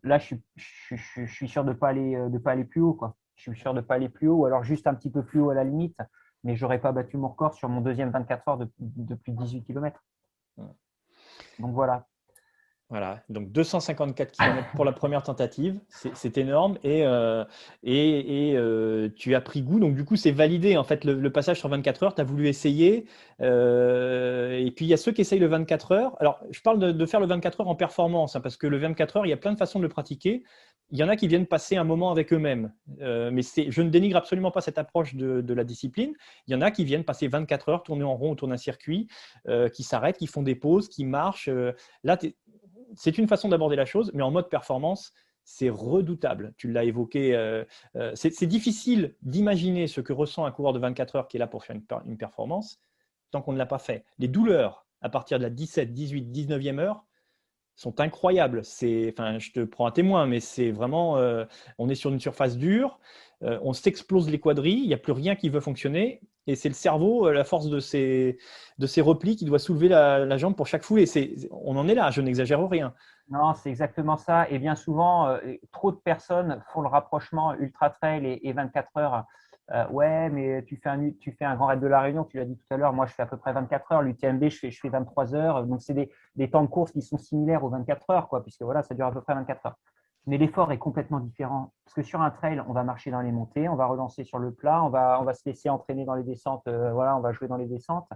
là, je suis sûr de ne pas aller plus haut. Quoi. Je suis sûr de ne pas aller plus haut, ou alors juste un petit peu plus haut à la limite, mais je n'aurais pas battu mon record sur mon deuxième 24 heures de plus de 18 km. Donc voilà. Voilà, donc 254 km pour la première tentative, c'est énorme et tu as pris goût, donc du coup c'est validé en fait le passage sur 24 heures, tu as voulu essayer et puis il y a ceux qui essayent le 24 heures. Alors je parle de faire le 24 heures en performance hein, parce que le 24 heures, il y a plein de façons de le pratiquer. Il y en a qui viennent passer un moment avec eux-mêmes, mais je ne dénigre absolument pas cette approche de la discipline. Il y en a qui viennent passer 24 heures, tourner en rond autour d'un circuit, qui s'arrêtent, qui font des pauses, qui marchent. Là, c'est une façon d'aborder la chose, mais en mode performance, c'est redoutable. Tu l'as évoqué. C'est difficile d'imaginer ce que ressent un coureur de 24 heures qui est là pour faire une performance tant qu'on ne l'a pas fait. Les douleurs à partir de la 17, 18, 19e heure sont incroyables. Je te prends un témoin, mais c'est vraiment, on est sur une surface dure, on s'explose les quadrilles, il n'y a plus rien qui veut fonctionner, et c'est le cerveau, la force de ces replis qui doit soulever la jambe pour chaque foulée. On en est là, je n'exagère rien. Non, c'est exactement ça. Et bien souvent, trop de personnes font le rapprochement ultra trail et 24 heures. Ouais, mais tu fais un grand raid de la Réunion, tu l'as dit tout à l'heure. Moi, je fais à peu près 24 heures. L'UTMB, je fais 23 heures. Donc, c'est des temps de course qui sont similaires aux 24 heures, quoi, puisque voilà, ça dure à peu près 24 heures. Mais l'effort est complètement différent. Parce que sur un trail, on va marcher dans les montées, on va relancer sur le plat, on va se laisser entraîner dans les descentes. Voilà, on va jouer dans les descentes.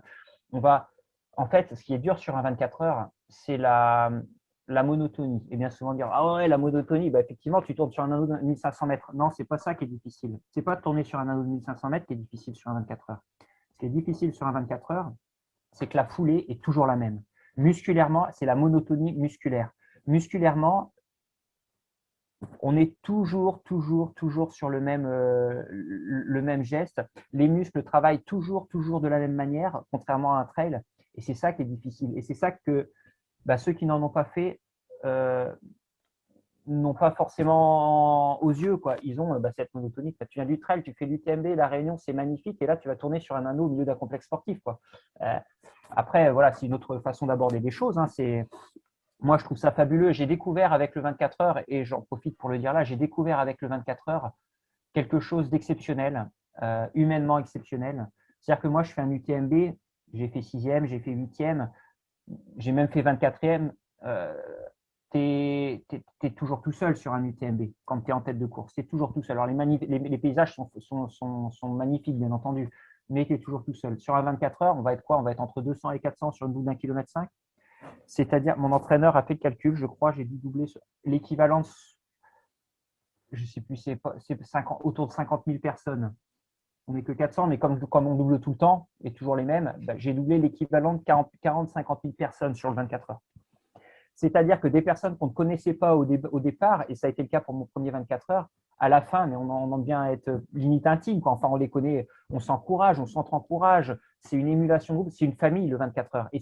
En fait, ce qui est dur sur un 24 heures, c'est la monotonie. Et bien souvent dire, ah ouais, la monotonie, bah, effectivement, tu tournes sur un anneau de 1500 mètres. Non, c'est pas ça qui est difficile. C'est pas de tourner sur un anneau de 1500 mètres qui est difficile sur un 24 heures. Ce qui est difficile sur un 24 heures, c'est que la foulée est toujours la même. Musculairement, c'est la monotonie musculaire. Musculairement, on est toujours sur le même geste. Les muscles travaillent toujours de la même manière, contrairement à un trail. Et c'est ça qui est difficile. Et c'est ça que ceux qui n'en ont pas fait n'ont pas forcément aux yeux. Quoi. Ils ont cette monotonie. Tu viens du trail, tu fais l'UTMB, la Réunion, c'est magnifique. Et là, tu vas tourner sur un anneau au milieu d'un complexe sportif. Quoi. Après, voilà, c'est une autre façon d'aborder les choses. Hein. Moi, je trouve ça fabuleux. J'ai découvert avec le 24 heures, et j'en profite pour le dire là, j'ai découvert avec le 24 heures quelque chose d'exceptionnel, humainement exceptionnel. C'est-à-dire que moi, je fais un UTMB, j'ai fait 6e, j'ai fait 8e, j'ai même fait 24e. Tu es toujours tout seul sur un UTMB quand tu es en tête de course. Tu es toujours tout seul. Alors, les paysages sont magnifiques, bien entendu, mais tu es toujours tout seul. Sur un 24 heures, on va être quoi? On va être entre 200 et 400 sur une boucle d'1,5 km. C'est-à-dire, mon entraîneur a fait le calcul, je crois, j'ai dû doubler l'équivalent, je ne sais plus, c'est autour de 50 000 personnes. On n'est que 400, mais comme on double tout le temps, et toujours les mêmes, j'ai doublé l'équivalent de 40-50 000 personnes sur le 24 heures. C'est-à-dire que des personnes qu'on ne connaissait pas au départ, et ça a été le cas pour mon premier 24 heures, à la fin, mais on en devient être limite intime, quoi. Enfin, on les connaît, on s'encourage, on s'encourage. C'est une émulation de groupe, c'est une famille, le 24 heures. Et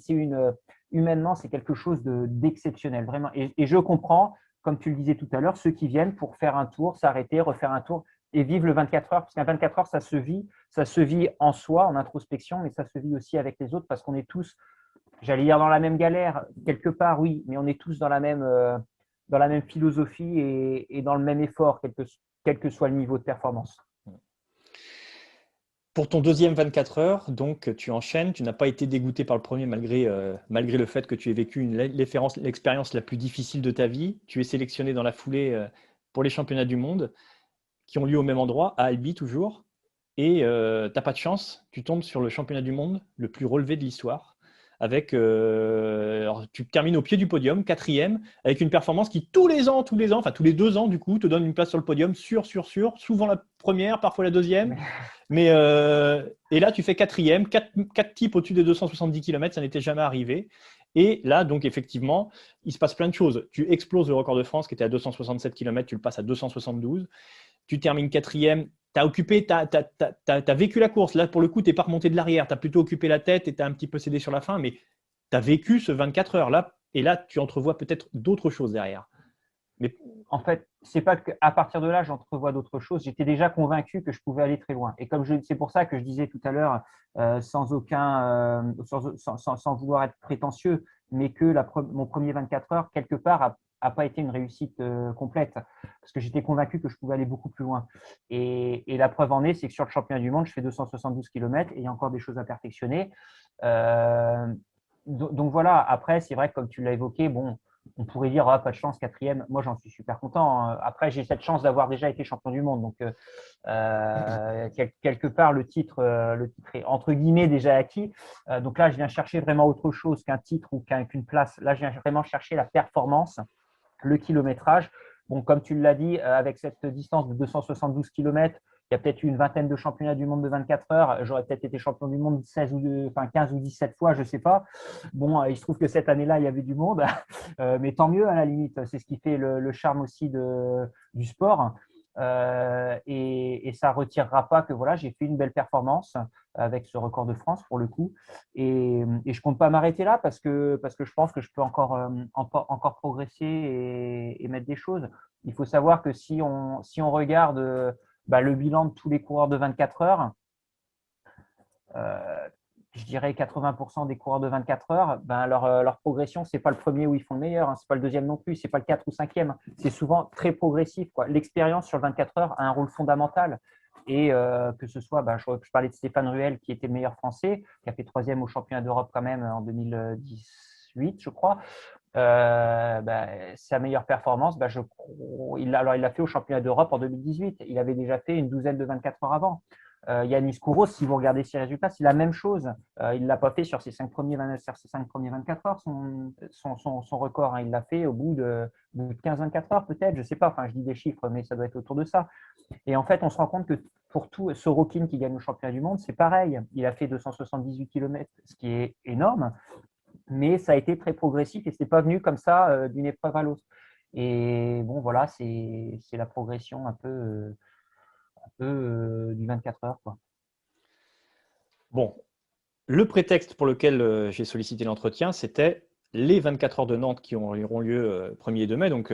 humainement, c'est quelque chose d'exceptionnel, vraiment. Et je comprends, comme tu le disais tout à l'heure, ceux qui viennent pour faire un tour, s'arrêter, refaire un tour et vivre le 24 heures. Parce qu'un 24 heures, ça se vit en soi, en introspection, mais ça se vit aussi avec les autres parce qu'on est tous, j'allais dire, dans la même galère, quelque part, oui, mais on est tous dans la même philosophie et dans le même effort, quel que soit le niveau de performance. Pour ton deuxième 24 heures, donc tu enchaînes, tu n'as pas été dégoûté par le premier malgré le fait que tu aies vécu l'expérience la plus difficile de ta vie. Tu es sélectionné dans la foulée pour les championnats du monde qui ont lieu au même endroit, à Albi toujours. Et tu n'as pas de chance, tu tombes sur le championnat du monde le plus relevé de l'histoire. Alors, tu termines au pied du podium, quatrième, avec une performance qui tous les ans, enfin tous les 2 ans du coup, te donne une place sur le podium, souvent la première, parfois la deuxième. Et là, tu fais quatrième, 4 types au-dessus des 270 km, ça n'était jamais arrivé. Et là, donc effectivement, il se passe plein de choses. Tu exploses le record de France qui était à 267 km, tu le passes à 272. Tu termines quatrième, tu as vécu la course. Là, pour le coup, tu n'es pas remonté de l'arrière, tu as plutôt occupé la tête et tu as un petit peu cédé sur la fin, mais tu as vécu ce 24 heures là. Et là, tu entrevois peut-être d'autres choses derrière. Mais en fait, c'est pas qu'à partir de là, j'entrevois d'autres choses. J'étais déjà convaincu que je pouvais aller très loin. Et c'est pour ça que je disais tout à l'heure, sans vouloir être prétentieux, mais que mon premier 24 heures, quelque part, a pas été une réussite complète. Parce que j'étais convaincu que je pouvais aller beaucoup plus loin. Et la preuve en est, c'est que sur le championnat du monde, je fais 272 km et il y a encore des choses à perfectionner. Donc voilà, après, c'est vrai que comme tu l'as évoqué, bon, on pourrait dire, pas de chance, quatrième. Moi, j'en suis super content. Après, j'ai cette chance d'avoir déjà été champion du monde. Donc, quelque part, le titre est entre guillemets déjà acquis. Donc là, je viens chercher vraiment autre chose qu'un titre ou qu'une place. Là, je viens vraiment chercher la performance, le kilométrage. Bon, comme tu l'as dit, avec cette distance de 272 km, il y a peut-être eu une vingtaine de championnats du monde de 24 heures. J'aurais peut-être été champion du monde 15 ou 17 fois, je ne sais pas. Bon, il se trouve que cette année-là, il y avait du monde, mais tant mieux à la limite. C'est ce qui fait le charme aussi du sport. Et ça ne retirera pas que voilà, j'ai fait une belle performance avec ce record de France pour le coup. Et je ne compte pas m'arrêter là parce que je pense que je peux encore progresser et mettre des choses. Il faut savoir que si on regarde le bilan de tous les coureurs de 24 heures, je dirais 80% des coureurs de 24 heures, leur progression, ce n'est pas le premier où ils font le meilleur, ce n'est pas le deuxième non plus, ce n'est pas le 4 ou 5e. C'est souvent très progressif. L'expérience sur 24 heures a un rôle fondamental. Et que ce soit, je parlais de Stéphane Ruel qui était le meilleur français, qui a fait 3e au championnat d'Europe quand même en 2018, je crois. Sa meilleure performance, il l'a fait au championnat d'Europe en 2018. Il avait déjà fait une douzaine de 24 heures avant. Yanis Kouros, si vous regardez ses résultats, c'est la même chose. Il ne l'a pas fait sur ses 5 premiers 24 heures, son record. Il l'a fait au bout de 15-24 heures peut-être, je ne sais pas. Enfin, je dis des chiffres, mais ça doit être autour de ça. Et en fait, on se rend compte que pour tout, Sorokin qui gagne le championnat du monde, c'est pareil. Il a fait 278 km, ce qui est énorme, mais ça a été très progressif et ce n'est pas venu comme ça d'une épreuve à l'autre. Et bon, voilà, c'est la progression un peu du 24 heures, quoi. Bon, le prétexte pour lequel j'ai sollicité l'entretien, c'était les 24 heures de Nantes qui auront lieu 1er et 2 mai. Donc,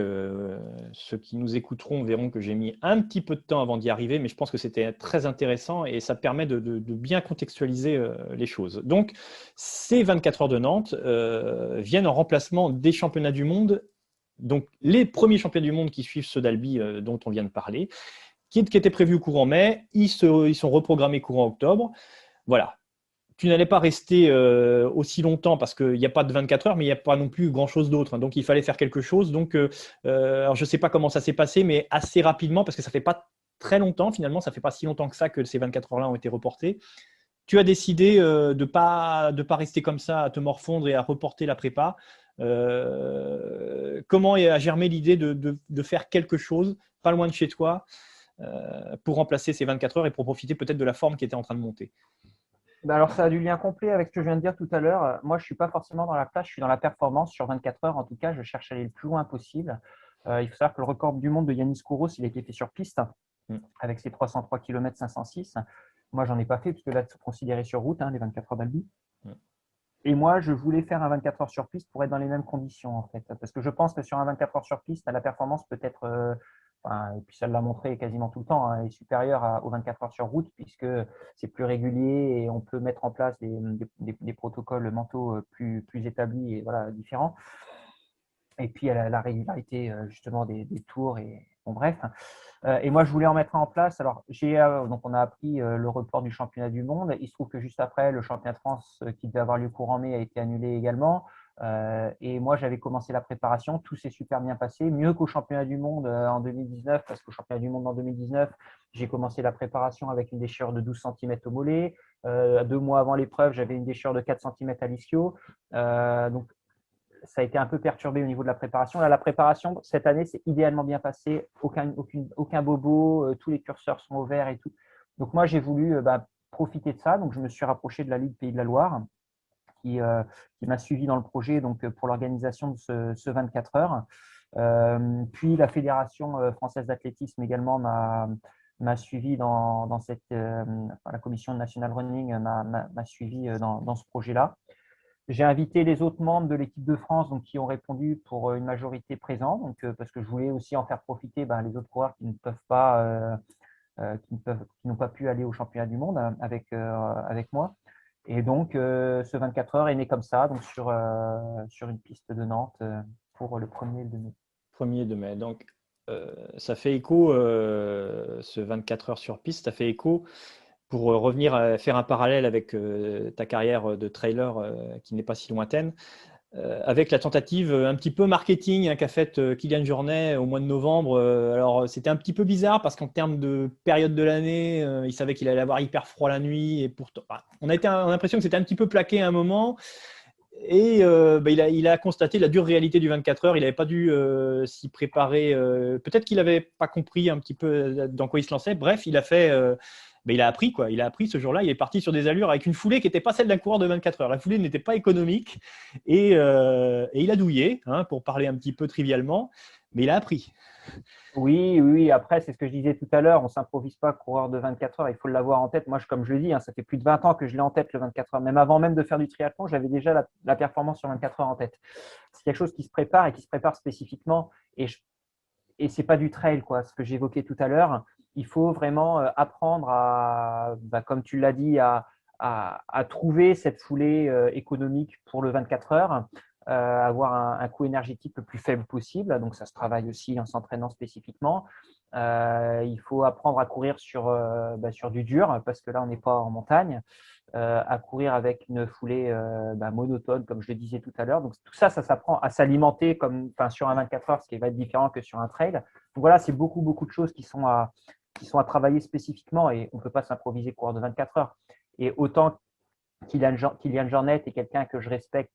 ceux qui nous écouteront verront que j'ai mis un petit peu de temps avant d'y arriver, mais je pense que c'était très intéressant et ça permet de bien contextualiser les choses. Donc, ces 24 heures de Nantes viennent en remplacement des championnats du monde. Donc, les premiers championnats du monde qui suivent ceux d'Albi dont on vient de parler, qui étaient prévus courant mai, ils sont reprogrammés courant octobre. Voilà. Tu n'allais pas rester aussi longtemps parce qu'il n'y a pas de 24 heures, mais il n'y a pas non plus grand-chose d'autre. Donc, il fallait faire quelque chose. Donc, alors je ne sais pas comment ça s'est passé, mais assez rapidement, parce que ça ne fait pas très longtemps, finalement, ça ne fait pas si longtemps que ça que ces 24 heures-là ont été reportées. Tu as décidé de ne pas rester comme ça, à te morfondre et à reporter la prépa. Comment a germé l'idée de faire quelque chose, pas loin de chez toi, pour remplacer ces 24 heures et pour profiter peut-être de la forme qui était en train de monter? Alors, ça a du lien complet avec ce que je viens de dire tout à l'heure. Moi, je ne suis pas forcément dans la place, je suis dans la performance sur 24 heures. En tout cas, je cherche à aller le plus loin possible. Il faut savoir que le record du monde de Yanis Kouros, il a été fait sur piste Mm. avec ses 303 km 506. Moi, j'en ai pas fait parce que là, c'est considéré sur route, les 24 heures d'Albi. Mm. Et moi, je voulais faire un 24 heures sur piste pour être dans les mêmes conditions, en fait. Parce que je pense que sur un 24 heures sur piste, la performance peut être, et puis ça l'a montré quasiment tout le temps, est supérieure aux 24 heures sur route, puisque c'est plus régulier et on peut mettre en place des protocoles mentaux plus établis et voilà, différents. Et puis la régularité justement des tours et bon, bref. Et moi je voulais en mettre un en place. Alors donc on a appris le report du championnat du monde. Il se trouve que juste après le championnat de France qui devait avoir lieu courant mai a été annulé également. Et moi j'avais commencé la préparation, tout s'est super bien passé, mieux qu'au championnat du monde en 2019, parce qu'au championnat du monde en 2019 j'ai commencé la préparation avec une déchirure de 12 cm au mollet. 2 mois avant l'épreuve j'avais une déchirure de 4 cm à l'ischio. Donc ça a été un peu perturbé au niveau de la préparation. Là, la préparation, cette année, c'est idéalement bien passé. Aucun bobo, tous les curseurs sont au vert et tout. Donc, moi, j'ai voulu profiter de ça. Donc, je me suis rapproché de la Ligue Pays de la Loire qui m'a suivi dans le projet donc, pour l'organisation de ce 24 heures. Puis, la Fédération française d'athlétisme également m'a suivi dans cette, la commission nationale running m'a suivi dans ce projet-là. J'ai invité les autres membres de l'équipe de France donc, qui ont répondu pour une majorité présente, donc, parce que je voulais aussi en faire profiter les autres coureurs qui ne peuvent pas, qui n'ont pas pu aller au championnat du monde avec moi. Et donc, ce 24 heures est né comme ça, donc sur une piste de Nantes pour le 1er de mai. 1er de mai. Donc, ça fait écho, ce 24 heures sur piste, ça fait écho pour revenir à faire un parallèle avec ta carrière de trailer qui n'est pas si lointaine, avec la tentative un petit peu marketing qu'a faite Kylian Jornet au mois de novembre. Alors, c'était un petit peu bizarre parce qu'en termes de période de l'année, il savait qu'il allait avoir hyper froid la nuit. Et pourtant, on a l'impression que c'était un petit peu plaqué à un moment. Et il a constaté la dure réalité du 24 heures. Il n'avait pas dû s'y préparer. Peut-être qu'il n'avait pas compris un petit peu dans quoi il se lançait. Bref, il a fait. Il a appris quoi. Il a appris ce jour-là. Il est parti sur des allures avec une foulée qui n'était pas celle d'un coureur de 24 heures. La foulée n'était pas économique et il a douillé, pour parler un petit peu trivialement, mais il a appris. Oui. Après, c'est ce que je disais tout à l'heure. On ne s'improvise pas coureur de 24 heures. Il faut l'avoir en tête. Moi, comme je le dis, ça fait plus de 20 ans que je l'ai en tête, le 24 heures. Même avant même de faire du triathlon, j'avais déjà la performance sur 24 heures en tête. C'est quelque chose qui se prépare et qui se prépare spécifiquement. Et ce n'est pas du trail, quoi, ce que j'évoquais tout à l'heure. Il faut vraiment apprendre comme tu l'as dit, à trouver cette foulée économique pour le 24 heures. Avoir un coût énergétique le plus faible possible. Donc, ça se travaille aussi en s'entraînant spécifiquement. Il faut apprendre à courir sur du dur parce que là, on n'est pas en montagne. À courir avec une foulée monotone, comme je le disais tout à l'heure. Donc, tout ça, ça s'apprend à s'alimenter sur un 24 heures, ce qui va être différent que sur un trail. Donc, voilà, c'est beaucoup de choses qui sont à travailler spécifiquement et on ne peut pas s'improviser coureur de 24 heures. Et autant Kylian Jornet est quelqu'un que je respecte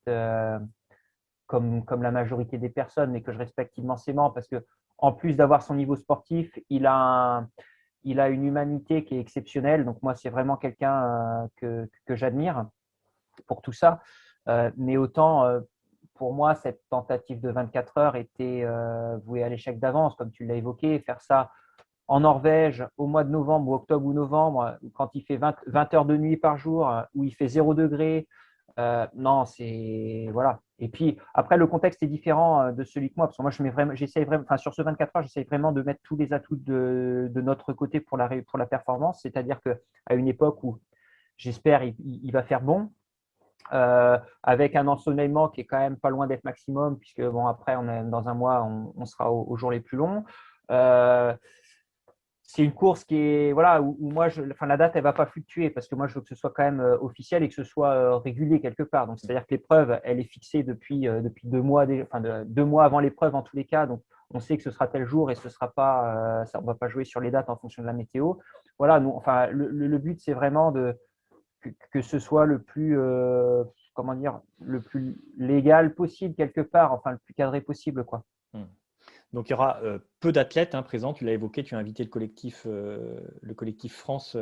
comme la majorité des personnes, mais que je respecte immensément parce que en plus d'avoir son niveau sportif, il a une humanité qui est exceptionnelle. Donc moi, c'est vraiment quelqu'un que j'admire pour tout ça. Mais autant, pour moi, cette tentative de 24 heures était vouée à l'échec d'avance, comme tu l'as évoqué. Faire ça en Norvège au mois de novembre ou octobre ou novembre, quand il fait 20 heures de nuit par jour, où il fait 0 degré, non, c'est voilà. Et puis après, le contexte est différent de celui que moi, parce que moi, j'essaye vraiment, sur ce 24 heures, j'essaye vraiment de mettre tous les atouts de notre côté pour la performance. C'est-à-dire qu'à une époque où j'espère il va faire bon, avec un ensoleillement qui est quand même pas loin d'être maximum, puisque bon, après, dans un mois, on sera aux jours les plus longs. C'est une course qui est voilà où moi la date elle va pas fluctuer parce que moi je veux que ce soit quand même officiel et que ce soit régulier quelque part. Donc c'est-à-dire que l'épreuve elle est fixée depuis 2 mois, 2 mois avant l'épreuve en tous les cas. Donc on sait que ce sera tel jour et ce sera pas ça, on va pas jouer sur les dates en fonction de la météo. Voilà, nous, le but c'est vraiment que ce soit le plus le plus légal possible quelque part, enfin le plus cadré possible quoi. Donc, il y aura peu d'athlètes présents. Tu l'as évoqué, tu as invité le collectif France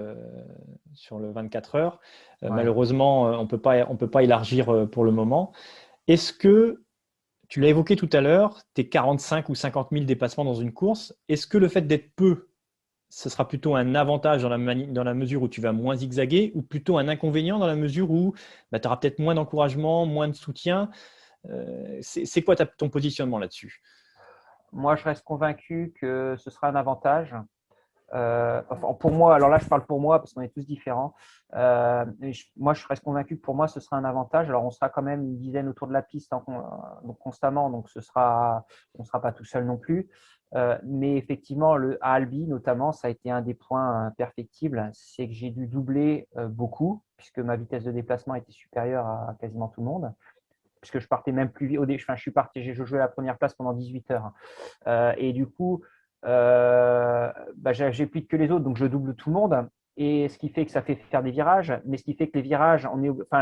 sur le 24 heures. Ouais. Malheureusement, on peut pas élargir pour le moment. Est-ce que Tu l'as évoqué tout à l'heure, tes 45 ou 50 000 dépassements dans une course. Est-ce que le fait d'être peu, ce sera plutôt un avantage dans la mesure où tu vas moins zigzaguer ou plutôt un inconvénient dans la mesure où bah, tu auras peut-être moins d'encouragement, moins de soutien? C'est quoi ton positionnement là-dessus? Moi, je reste convaincu que ce sera un avantage. Enfin, pour moi, alors là, je parle pour moi parce qu'on est tous différents. Moi, je reste convaincu que pour moi, ce sera un avantage. Alors, on sera quand même une dizaine autour de la piste donc constamment, donc on ne sera pas tout seul non plus. Mais effectivement, à Albi, notamment, ça a été un des points perfectibles, c'est que j'ai dû doubler beaucoup puisque ma vitesse de déplacement était supérieure à quasiment tout le monde. Puisque je partais même plus vite. Enfin, je suis parti, j'ai joué la première place pendant 18 heures. Et du coup, bah, j'ai plus que les autres, donc je double tout le monde. Et ce qui fait que ça fait faire des virages, mais ce qui fait que les virages,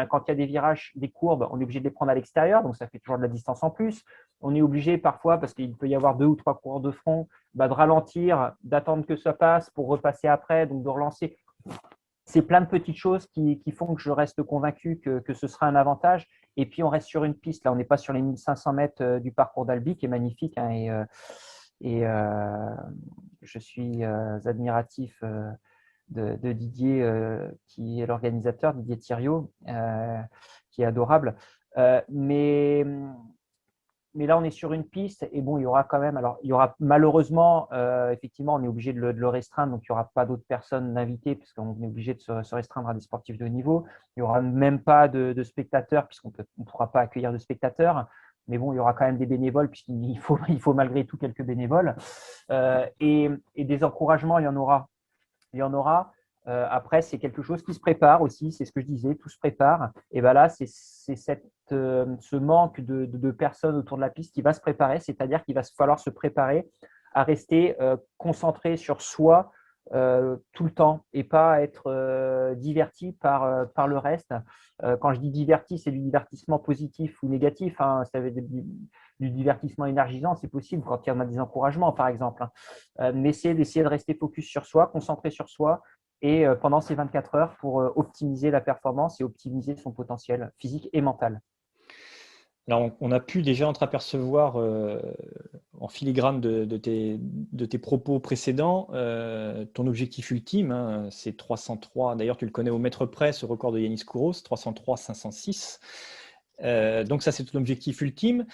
quand il y a des virages, des courbes, on est obligé de les prendre à l'extérieur, donc ça fait toujours de la distance en plus. On est obligé parfois, parce qu'il peut y avoir 2 ou 3 coureurs de front, bah, de ralentir, d'attendre que ça passe pour repasser après, donc de relancer. C'est plein de petites choses qui font que je reste convaincu que ce sera un avantage. Et puis, on reste sur une piste. Là, on n'est pas sur les 1500 mètres du parcours d'Albi, qui est magnifique, hein, et je suis admiratif de Didier, qui est l'organisateur, Didier Thiriot, qui est adorable. Mais là, on est sur une piste et bon, il y aura quand même. Alors, il y aura malheureusement, effectivement, on est obligé de le restreindre, donc il n'y aura pas d'autres personnes invitées puisqu'on est obligé de se restreindre à des sportifs de haut niveau. Il n'y aura même pas de spectateurs puisqu'on ne pourra pas accueillir de spectateurs. Mais bon, il y aura quand même des bénévoles puisqu'il faut, il faut malgré tout quelques bénévoles. Et des encouragements, il y en aura. Il y en aura. Après, c'est quelque chose qui se prépare aussi, c'est ce que je disais, tout se prépare. Et bien là, c'est ce manque de personnes autour de la piste qui va se préparer, c'est-à-dire qu'il va falloir se préparer à rester concentré sur soi tout le temps et pas être diverti par le reste. Quand je dis diverti, c'est du divertissement positif ou négatif. Hein. Ça veut dire du divertissement énergisant, c'est possible quand il y en a des encouragements, par exemple. Hein. Mais c'est d'essayer de rester focus sur soi, concentré sur soi et pendant ces 24 heures pour optimiser la performance et optimiser son potentiel physique et mental. Alors, on a pu déjà entreapercevoir en filigrane de tes propos précédents ton objectif ultime, hein, c'est 303. D'ailleurs, tu le connais au mètre près, ce record de Yanis Kouros, 303 506. Donc ça, c'est ton objectif ultime.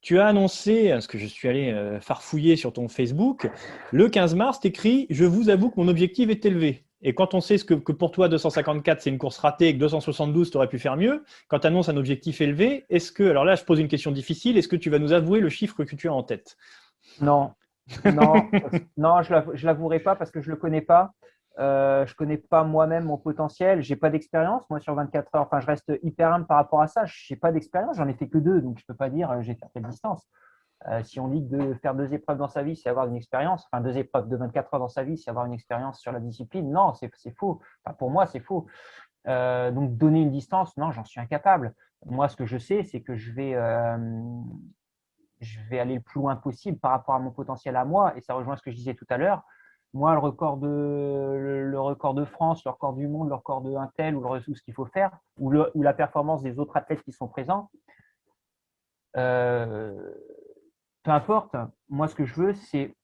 Tu as annoncé, parce que je suis allé farfouiller sur ton Facebook, le 15 mars, tu écris « Je vous avoue que mon objectif est élevé ». Et quand on sait que pour toi, 254, c'est une course ratée et que 272, tu aurais pu faire mieux, quand tu annonces un objectif élevé, alors là, je pose une question difficile, est-ce que tu vas nous avouer le chiffre que tu as en tête? Non, non, non, je l'avouerai pas parce que je le connais pas. Je connais pas moi-même mon potentiel. J'ai pas d'expérience moi sur 24 heures. Enfin, je reste hyper humble par rapport à ça. J'ai pas d'expérience. J'en ai fait que 2, donc je peux pas dire j'ai fait quelle distance. Si on dit que de faire 2 épreuves dans sa vie, c'est avoir une expérience. Enfin, 2 épreuves de 24 heures dans sa vie, c'est avoir une expérience sur la discipline. Non, c'est faux. Enfin, pour moi, c'est faux. Donc donner une distance, non, j'en suis incapable. Moi, ce que je sais, c'est que je vais aller le plus loin possible par rapport à mon potentiel à moi. Et ça rejoint ce que je disais tout à l'heure. Moi, le record de France, le record du monde, le record de un tel ou ce qu'il faut faire, ou la performance des autres athlètes qui sont présents, peu importe. Moi, ce que je veux, c'est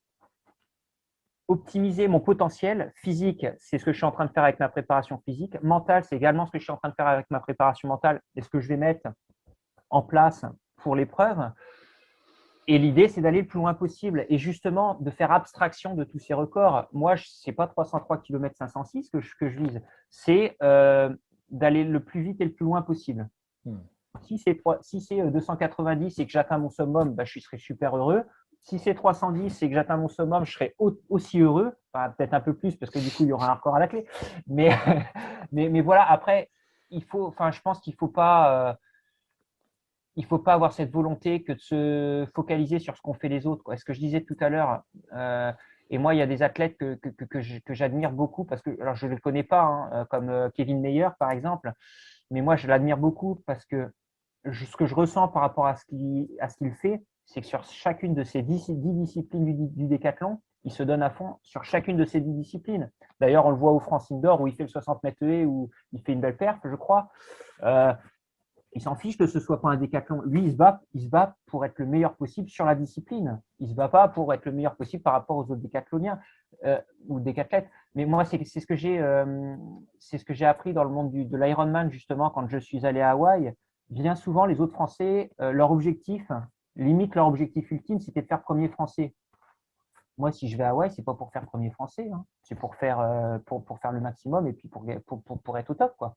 optimiser mon potentiel physique. C'est ce que je suis en train de faire avec ma préparation physique. Mentale, c'est également ce que je suis en train de faire avec ma préparation mentale et ce que je vais mettre en place pour l'épreuve. Et l'idée, c'est d'aller le plus loin possible et justement de faire abstraction de tous ces records. Moi, ce n'est pas 303 km 506 que je vise, c'est d'aller le plus vite et le plus loin possible. Si c'est 290 et que j'atteins mon summum, bah, je serai super heureux. Si c'est 310 et que j'atteins mon summum, je serai aussi heureux. Enfin, peut-être un peu plus parce que du coup, il y aura un record à la clé. Mais, mais voilà, après, je pense qu'il ne faut pas avoir cette volonté que de se focaliser sur ce qu'ont fait les autres, quoi. Ce que je disais tout à l'heure, et moi, il y a des athlètes que j'admire beaucoup parce que, alors je ne le connais pas, hein, comme Kevin Mayer, par exemple, mais moi, je l'admire beaucoup parce que ce que je ressens par rapport à ce qu'il fait, c'est que sur chacune de ces 10 disciplines du décathlon, il se donne à fond sur chacune de ces 10 disciplines. D'ailleurs, on le voit au France Indoor où il fait le 60 mètres haies, où il fait une belle perf, je crois. Il s'en fiche que ce soit pas un décathlon. Lui, il se bat pour être le meilleur possible sur la discipline. Il ne se bat pas pour être le meilleur possible par rapport aux autres décathloniens ou décathlètes. Mais moi, c'est ce que j'ai appris dans le monde de l'Ironman, justement, quand je suis allé à Hawaï. Bien souvent, les autres Français, leur objectif ultime, c'était de faire premier Français. Moi, si je vais à Hawaï, c'est pas pour faire premier Français, hein. C'est pour faire le maximum et puis pour être au top, quoi.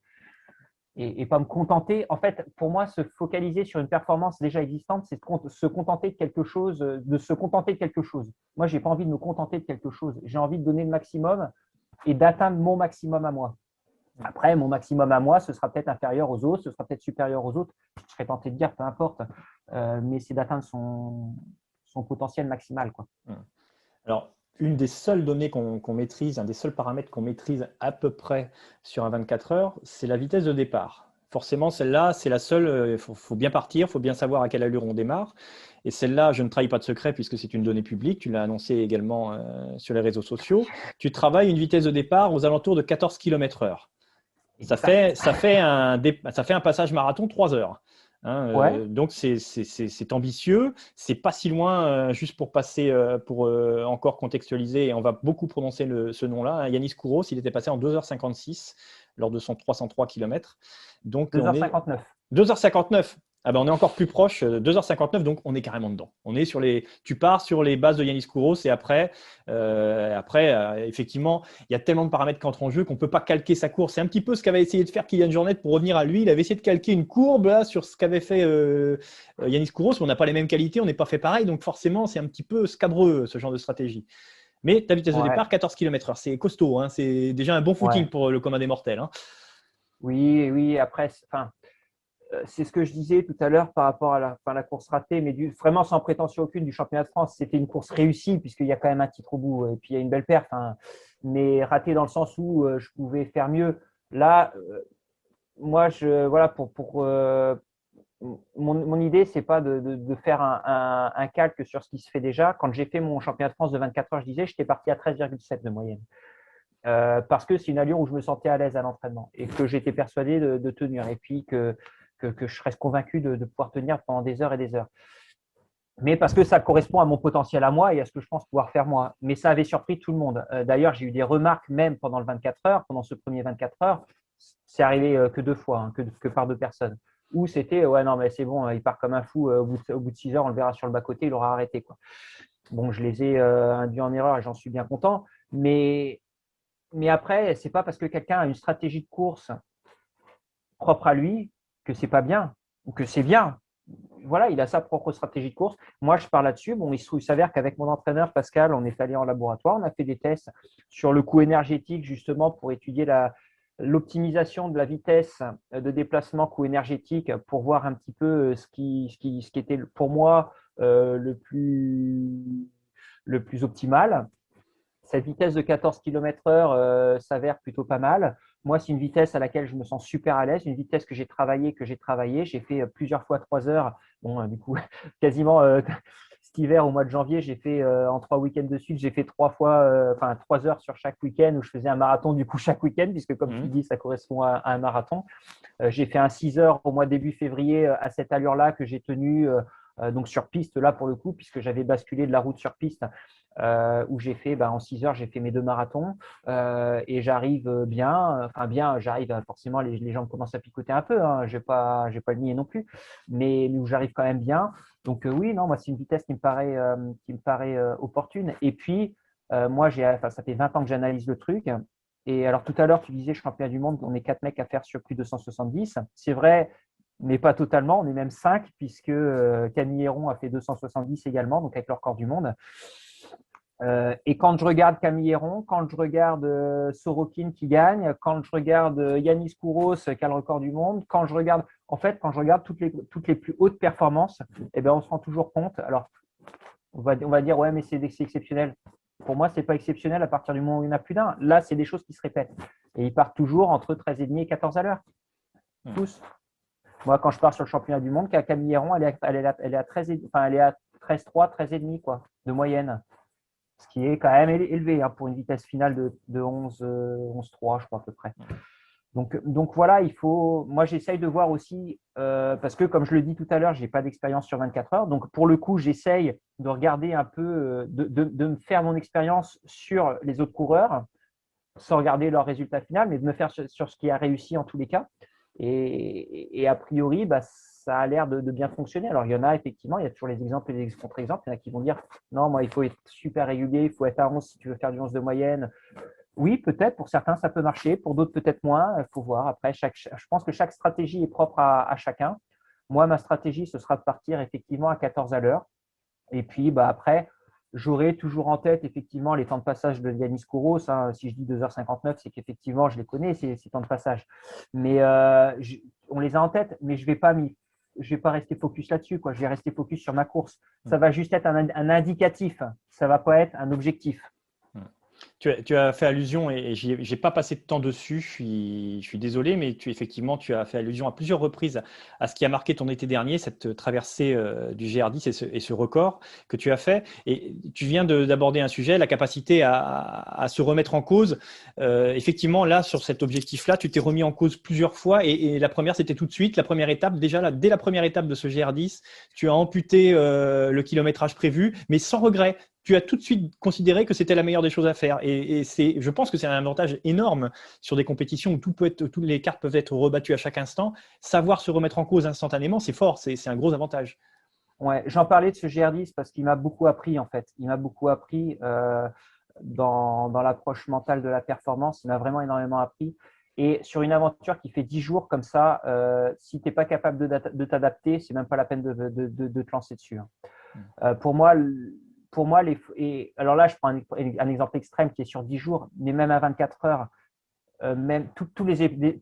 Et pas me contenter. En fait, pour moi, se focaliser sur une performance déjà existante, c'est se contenter de quelque chose, Moi, j'ai pas envie de me contenter de quelque chose. J'ai envie de donner le maximum et d'atteindre mon maximum à moi. Après, mon maximum à moi, ce sera peut-être inférieur aux autres, ce sera peut-être supérieur aux autres. Je serais tenté de dire, peu importe. Mais c'est d'atteindre son potentiel maximal, quoi. Alors, une des seules données qu'on maîtrise, un des seuls paramètres qu'on maîtrise à peu près sur un 24 heures, c'est la vitesse de départ. Forcément, celle-là, c'est la seule. Il faut bien partir, il faut bien savoir à quelle allure on démarre. Et celle-là, je ne trahis pas de secret puisque c'est une donnée publique. Tu l'as annoncé également sur les réseaux sociaux. Tu travailles une vitesse de départ aux alentours de 14 km/h. Ça fait un passage marathon 3 heures. Hein, Ouais. donc c'est ambitieux, c'est pas si loin, juste pour passer, pour encore contextualiser, et on va beaucoup prononcer ce nom-là, hein, Yanis Kouros, il était passé en 2h56 lors de son 303 km. Donc on est 2h59. 2h59. Ah ben on est encore plus proche, 2h59, donc on est carrément dedans. Tu pars sur les bases de Yanis Kouros et après, effectivement, il y a tellement de paramètres qui entrent en jeu qu'on ne peut pas calquer sa course. C'est un petit peu ce qu'avait essayé de faire Kylian Jornet pour revenir à lui. Il avait essayé de calquer une courbe là, sur ce qu'avait fait Yanis Kouros. On n'a pas les mêmes qualités, on n'est pas fait pareil, donc forcément, c'est un petit peu scabreux ce genre de stratégie. Mais ta vitesse de départ, 14 km/h, c'est costaud. Hein, c'est déjà un bon footing pour le commun des mortels. Hein. Oui, après, c'est ce que je disais tout à l'heure par rapport à la course ratée, mais vraiment sans prétention aucune du championnat de France. C'était une course réussie puisqu'il y a quand même un titre au bout et puis il y a une belle perf, hein, mais ratée dans le sens où je pouvais faire mieux. Là, moi, mon idée, c'est pas de faire un calque sur ce qui se fait déjà. Quand j'ai fait mon championnat de France de 24 heures, je disais, j'étais parti à 13,7 de moyenne. Parce que c'est une allure où je me sentais à l'aise à l'entraînement et que j'étais persuadé de tenir et puis que je reste convaincu de pouvoir tenir pendant des heures et des heures. Mais parce que ça correspond à mon potentiel à moi et à ce que je pense pouvoir faire moi. Mais ça avait surpris tout le monde. D'ailleurs, j'ai eu des remarques même pendant le 24 heures, pendant ce premier 24 heures. C'est arrivé que 2 fois, hein, que par 2 personnes. Où c'était, ouais, non, mais c'est bon, il part comme un fou. Au bout de 6 heures, on le verra sur le bas-côté, il aura arrêté, quoi. Bon, je les ai induits en erreur et j'en suis bien content. Mais après, c'est pas parce que quelqu'un a une stratégie de course propre à lui que c'est pas bien ou que c'est bien. Voilà, il a sa propre stratégie de course. Moi, je pars là-dessus. Bon, il s'avère qu'avec mon entraîneur Pascal, on est allé en laboratoire, on a fait des tests sur le coût énergétique justement pour étudier l'optimisation de la vitesse de déplacement coût énergétique pour voir un petit peu ce qui était pour moi le plus optimal. Cette vitesse de 14 km/h s'avère plutôt pas mal. Moi, c'est une vitesse à laquelle je me sens super à l'aise, une vitesse que j'ai travaillée. J'ai fait plusieurs fois 3 heures. Bon, du coup, quasiment cet hiver, au mois de janvier, j'ai fait en 3 week-ends de suite, j'ai fait 3 heures sur chaque week-end où je faisais un marathon du coup chaque week-end, puisque comme tu dis, ça correspond à un marathon. J'ai fait un 6 heures au mois de début février à cette allure-là que j'ai tenue donc sur piste là pour le coup, puisque j'avais basculé de la route sur piste. Où j'ai fait en 6 heures, j'ai fait mes 2 marathons et j'arrive j'arrive forcément, les jambes commencent à picoter un peu, hein, je vais pas le nier non plus, mais où j'arrive quand même bien. Donc oui, non, moi c'est une vitesse qui me paraît opportune. Et puis moi ça fait 20 ans que j'analyse le truc. Et alors tout à l'heure tu disais championnat du monde, on est 4 mecs à faire sur plus de 170. C'est vrai, mais pas totalement, on est même 5 puisque Camille Héron a fait 270 également, donc avec le record du monde. Et quand je regarde Camille Héron, quand je regarde Sorokin qui gagne, quand je regarde Yanis Kouros qui a le record du monde, quand je regarde toutes les plus hautes performances, on se rend toujours compte. Alors, on va dire, ouais, mais c'est exceptionnel. Pour moi, ce n'est pas exceptionnel à partir du moment où il y en a plus d'un. Là, c'est des choses qui se répètent. Et ils partent toujours entre 13,5 et 14 à l'heure. Tous. Moi, quand je pars sur le championnat du monde, Camille Héron, elle est à 13, elle est à 13,3, 13,5 quoi, de moyenne. Ce qui est quand même élevé pour une vitesse finale de 11,3, je crois à peu près. Donc voilà, moi j'essaye de voir aussi, parce que comme je le dis tout à l'heure, je n'ai pas d'expérience sur 24 heures. Donc pour le coup, j'essaye de regarder un peu, de me faire mon expérience sur les autres coureurs, sans regarder leur résultat final, mais de me faire sur ce qui a réussi en tous les cas. Et a priori, bah, ça a l'air de bien fonctionner. Alors il y en a effectivement, il y a toujours les exemples et les contre-exemples. Il y en a qui vont dire non, moi il faut être super régulier, il faut être à 11 si tu veux faire du 11 de moyenne. Oui, peut-être, pour certains, ça peut marcher, pour d'autres, peut-être moins. Il faut voir. Après, je pense que chaque stratégie est propre à chacun. Moi, ma stratégie, ce sera de partir effectivement à 14 à l'heure. Et puis, bah, après, j'aurai toujours en tête effectivement les temps de passage de Yanis Kouros. Hein. Si je dis 2h59, c'est qu'effectivement, je les connais, ces temps de passage. Mais on les a en tête, mais je ne vais pas rester focus là-dessus. Je vais rester focus sur ma course. Ça va juste être un indicatif. Ça ne va pas être un objectif. Tu as fait allusion, et je n'ai pas passé de temps dessus, je suis désolé, mais effectivement, tu as fait allusion à plusieurs reprises à ce qui a marqué ton été dernier, cette traversée du GR10 et ce record que tu as fait. Et tu viens d'aborder un sujet, la capacité à se remettre en cause. Effectivement, là, sur cet objectif-là, tu t'es remis en cause plusieurs fois, et la première, c'était tout de suite, la première étape. Déjà, là, dès la première étape de ce GR10, tu as amputé le kilométrage prévu, mais sans regret. Tu as tout de suite considéré que c'était la meilleure des choses à faire. Et je pense que c'est un avantage énorme sur des compétitions où toutes les cartes peuvent être rebattues à chaque instant. Savoir se remettre en cause instantanément, c'est fort, c'est un gros avantage. Ouais, j'en parlais de ce GR10 parce qu'il m'a beaucoup appris en fait. Il m'a beaucoup appris dans l'approche mentale de la performance. Il m'a vraiment énormément appris. Et sur une aventure qui fait 10 jours comme ça, si tu n'es pas capable de t'adapter, c'est même pas la peine de te lancer dessus. Hein. Pour moi alors là, je prends un exemple extrême qui est sur 10 jours, mais même à 24 heures, même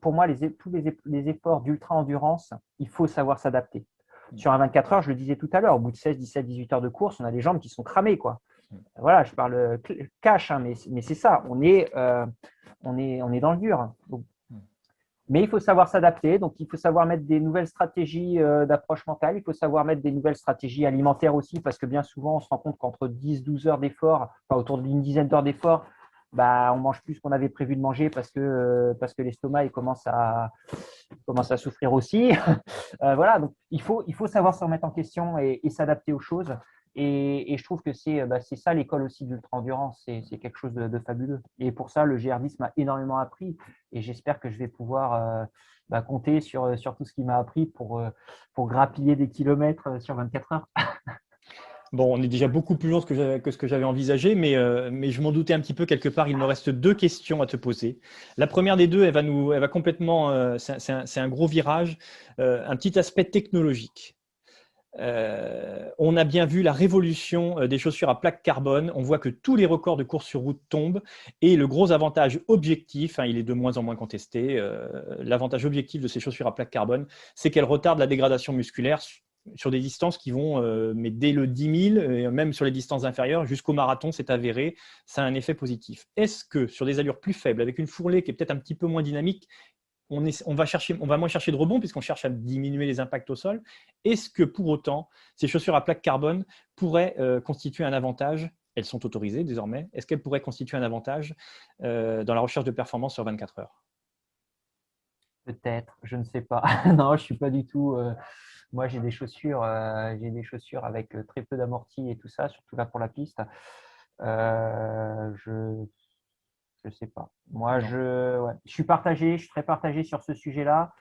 pour moi, tous les efforts d'ultra-endurance, il faut savoir s'adapter. Sur un 24 heures, je le disais tout à l'heure, au bout de 16, 17, 18 heures de course, on a des jambes qui sont cramées. Quoi. Voilà, je parle cash, hein, mais c'est ça, on est dans le dur. Donc, mais il faut savoir s'adapter, donc il faut savoir mettre des nouvelles stratégies d'approche mentale, il faut savoir mettre des nouvelles stratégies alimentaires aussi, parce que bien souvent, on se rend compte qu'entre 10-12 heures d'effort, enfin autour d'une dizaine d'heures d'effort, bah, on mange plus qu'on avait prévu de manger parce que l'estomac il commence à souffrir aussi. Voilà, donc il faut savoir se remettre en question et s'adapter aux choses. Et je trouve que c'est ça l'école aussi de l'ultra-endurance, c'est quelque chose de fabuleux. Et pour ça, le GR10 m'a énormément appris et j'espère que je vais pouvoir compter sur tout ce qu'il m'a appris pour grappiller des kilomètres sur 24 heures. Bon, on est déjà beaucoup plus loin que ce que j'avais envisagé, mais je m'en doutais un petit peu quelque part. Il me reste deux questions à te poser. La première des deux, elle va complètement, c'est un gros virage, un petit aspect technologique. On a bien vu la révolution des chaussures à plaque carbone. On voit que tous les records de course sur route tombent. Et le gros avantage objectif, il est de moins en moins contesté, l'avantage objectif de ces chaussures à plaque carbone, c'est qu'elles retardent la dégradation musculaire sur des distances qui vont, mais dès le 10 000, et même sur les distances inférieures, jusqu'au marathon, c'est avéré, ça a un effet positif. Est-ce que sur des allures plus faibles, avec une fourrelée qui est peut-être un petit peu moins dynamique, on va moins chercher de rebond puisqu'on cherche à diminuer les impacts au sol. Est-ce que pour autant, ces chaussures à plaque carbone pourraient constituer un avantage? Elles sont autorisées désormais. Est-ce qu'elles pourraient constituer un avantage dans la recherche de performance sur 24 heures? Peut-être, je ne sais pas. Non, je suis pas du tout. Moi, j'ai des chaussures avec très peu d'amorti et tout ça, surtout là pour la piste. Je sais pas. Moi, je suis partagé, je suis très partagé sur ce sujet-là.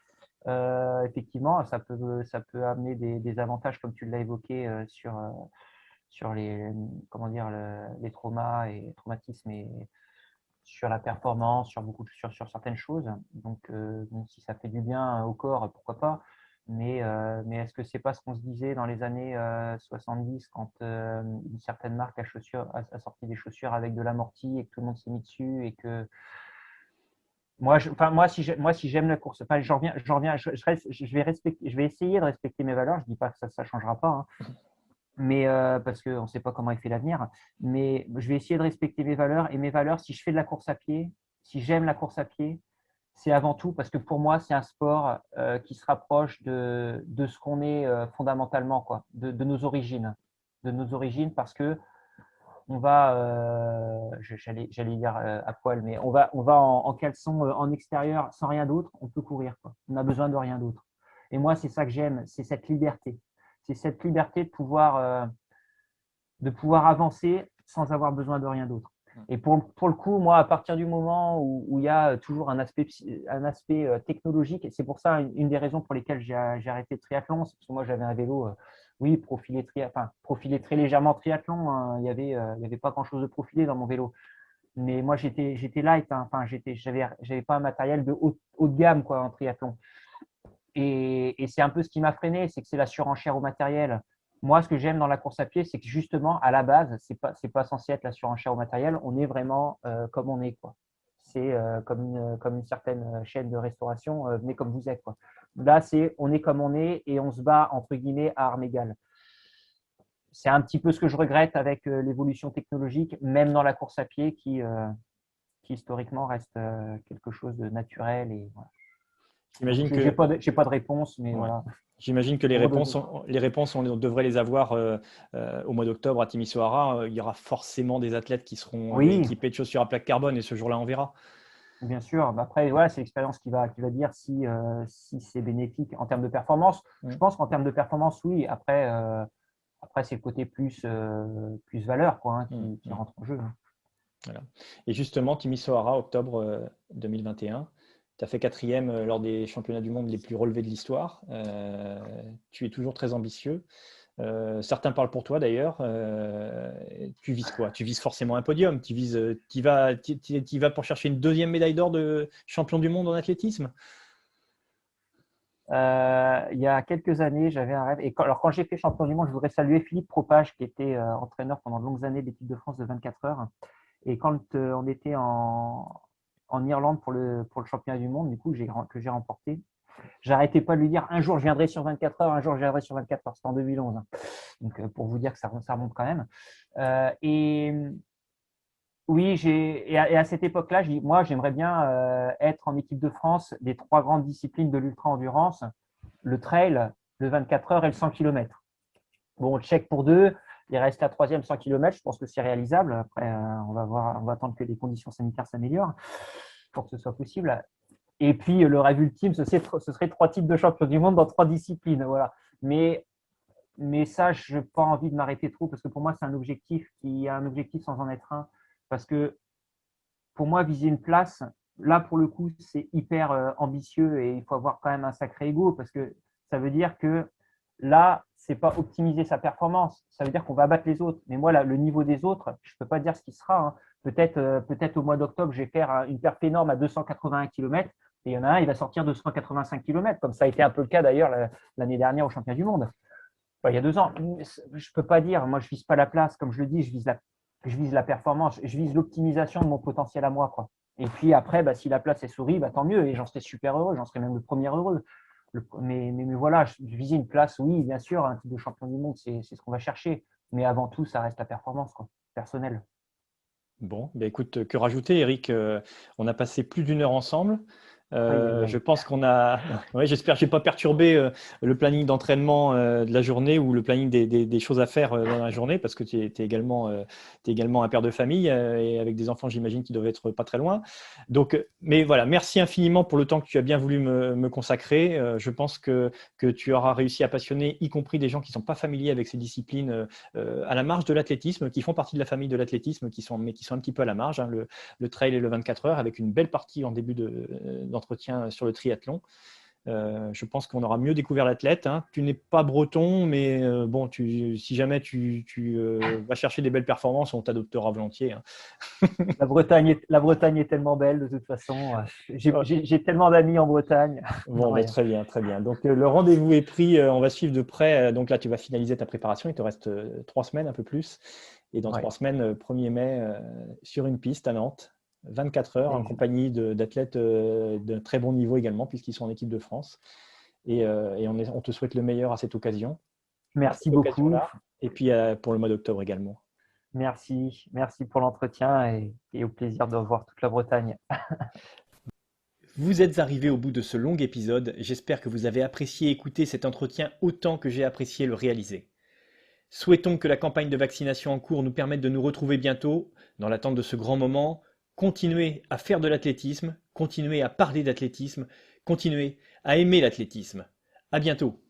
Effectivement, ça peut amener des avantages, comme tu l'as évoqué, sur les, comment dire, les traumas et traumatismes et sur la performance, sur certaines choses. Donc, bon, si ça fait du bien au corps, pourquoi pas. Mais est-ce que c'est pas ce qu'on se disait dans les années 70 quand une certaine marque a sorti des chaussures avec de l'amorti et que tout le monde s'est mis dessus et que si j'aime la course, enfin, j'en reviens, je vais essayer de respecter mes valeurs. Je dis pas que ça changera pas, hein, mais parce qu'on ne sait pas comment il fait l'avenir. Mais je vais essayer de respecter mes valeurs et mes valeurs. Si je fais de la course à pied, si j'aime la course à pied, c'est avant tout parce que pour moi, c'est un sport qui se rapproche de ce qu'on est fondamentalement, quoi, de nos origines, parce que j'allais dire à poil, mais on va en caleçon en extérieur sans rien d'autre, on peut courir, quoi. On n'a besoin de rien d'autre. Et moi, c'est ça que j'aime, c'est cette liberté. C'est cette liberté de pouvoir avancer sans avoir besoin de rien d'autre. Et pour le coup, moi, à partir du moment où il y a toujours un aspect technologique, et c'est pour ça une des raisons pour lesquelles j'ai arrêté le triathlon, c'est parce que moi j'avais un vélo, oui, profilé très légèrement triathlon, hein. Il y avait pas grand-chose de profilé dans mon vélo. Mais moi, j'étais light, hein. Enfin, j'avais pas un matériel de haut de gamme, quoi, en triathlon. Et c'est un peu ce qui m'a freiné, c'est que c'est la surenchère au matériel. Moi, ce que j'aime dans la course à pied, c'est que justement, à la base, c'est pas censé être la surenchère au matériel. On est vraiment comme on est, quoi. C'est comme une certaine chaîne de restauration, venez comme vous êtes, quoi. Là, on est comme on est et on se bat entre guillemets à armes égales. C'est un petit peu ce que je regrette avec l'évolution technologique, même dans la course à pied, qui historiquement reste quelque chose de naturel. Et voilà. Donc, J'imagine j'ai pas de réponse, mais ouais. voilà. J'imagine que les réponses, on devrait les avoir au mois d'octobre à Timisoara. Il y aura forcément des athlètes qui seront Oui, équipés de chaussures à plaque carbone et ce jour-là, on verra. bien sûr. Bah, après, voilà, c'est l'expérience qui va dire si c'est bénéfique en termes de performance. Je pense qu'en termes de performance, oui. Après c'est le côté plus valeur, quoi, hein, qui rentre en jeu, hein. Voilà. Et justement, Timisoara, octobre 2021, tu as fait quatrième lors des championnats du monde les plus relevés de l'histoire. Tu es toujours très ambitieux. Certains parlent pour toi d'ailleurs. Tu vises quoi? Tu vises forcément un podium. Tu vas pour chercher une deuxième médaille d'or de champion du monde en athlétisme? Il y a quelques années, j'avais un rêve. Et quand j'ai fait champion du monde, je voudrais saluer Philippe Propage, qui était entraîneur pendant de longues années de l'équipe de France de 24 heures. Et quand on était en Irlande pour le championnat du monde, du coup, que j'ai remporté, j'arrêtais pas de lui dire un jour je viendrai sur 24 heures, un jour je viendrai sur 24 heures. C'était en 2011, hein. Donc, pour vous dire que ça remonte quand même. Et oui, et à cette époque-là, je dis, moi, j'aimerais bien être en équipe de France des trois grandes disciplines de l'ultra-endurance, le trail, le 24 heures et le 100 km. Bon, check pour deux. Il reste la troisième 100 km. Je pense que c'est réalisable. Après, on va attendre que les conditions sanitaires s'améliorent pour que ce soit possible. Et puis, le rêve ultime, ce serait trois types de champions du monde dans trois disciplines. Voilà. Mais ça, je n'ai pas envie de m'arrêter trop parce que pour moi, c'est un objectif qui est un objectif sans en être un. Parce que pour moi, viser une place, là, pour le coup, c'est hyper ambitieux et il faut avoir quand même un sacré ego parce que ça veut dire que là, c'est pas optimiser sa performance. Ça veut dire qu'on va battre les autres. Mais moi, là, le niveau des autres, je peux pas dire ce qui sera, hein. Peut-être au mois d'octobre, je vais faire une perf énorme à 281 km et il y en a un, il va sortir 285 km, comme ça a été un peu le cas d'ailleurs l'année dernière au championnat du monde. Enfin, il y a 2 ans. Je peux pas dire, moi, je vise pas la place, comme je le dis, je vise la performance, je vise l'optimisation de mon potentiel à moi, quoi. Et puis après, bah, si la place est souris, bah, tant mieux, et j'en serais super heureux, j'en serais même le premier heureux. Mais voilà, viser une place, oui, bien sûr, un titre de champion du monde, c'est ce qu'on va chercher. Mais avant tout, ça reste la performance, quoi, personnelle. Bon, ben écoute, que rajouter, Eric? On a passé plus d'une heure ensemble. Aïe, aïe, Je aïe. pense qu'on a. Ouais, j'espère que je n'ai pas perturbé le planning d'entraînement de la journée ou le planning des choses à faire dans la journée, parce que tu es, t'es également un père de famille et avec des enfants, j'imagine, qui doivent être pas très loin. Donc, mais voilà, merci infiniment pour le temps que tu as bien voulu me consacrer. Je pense que tu auras réussi à passionner, y compris des gens qui ne sont pas familiers avec ces disciplines à la marge de l'athlétisme, qui font partie de la famille de l'athlétisme, mais qui sont un petit peu à la marge, hein, le trail et le 24 heures, avec une belle partie en début d'entretien sur le triathlon. Je pense qu'on aura mieux découvert l'athlète, hein. Tu n'es pas breton, mais bon, si jamais tu vas chercher des belles performances, on t'adoptera volontiers, hein. La Bretagne est tellement belle, de toute façon. J'ai tellement d'amis en Bretagne. Bon, Non, ben, rien. très bien, très bien. Donc, le rendez-vous est pris. On va suivre de près. Donc là, tu vas finaliser ta préparation. Il te reste 3 semaines, un peu plus. Et dans Ouais. 3 semaines, 1er mai, sur une piste à Nantes, 24 heures, en compagnie d'athlètes de très bon niveau également, puisqu'ils sont en équipe de France. Et on te souhaite le meilleur à cette occasion. À Merci cette beaucoup. occasion-là. Et puis pour le mois d'octobre également. Merci pour l'entretien et au plaisir de revoir toute la Bretagne. Vous êtes arrivé au bout de ce long épisode. J'espère que vous avez apprécié écouter cet entretien autant que j'ai apprécié le réaliser. Souhaitons que la campagne de vaccination en cours nous permette de nous retrouver bientôt, dans l'attente de ce grand moment. Continuez à faire de l'athlétisme, continuez à parler d'athlétisme, continuez à aimer l'athlétisme. À bientôt.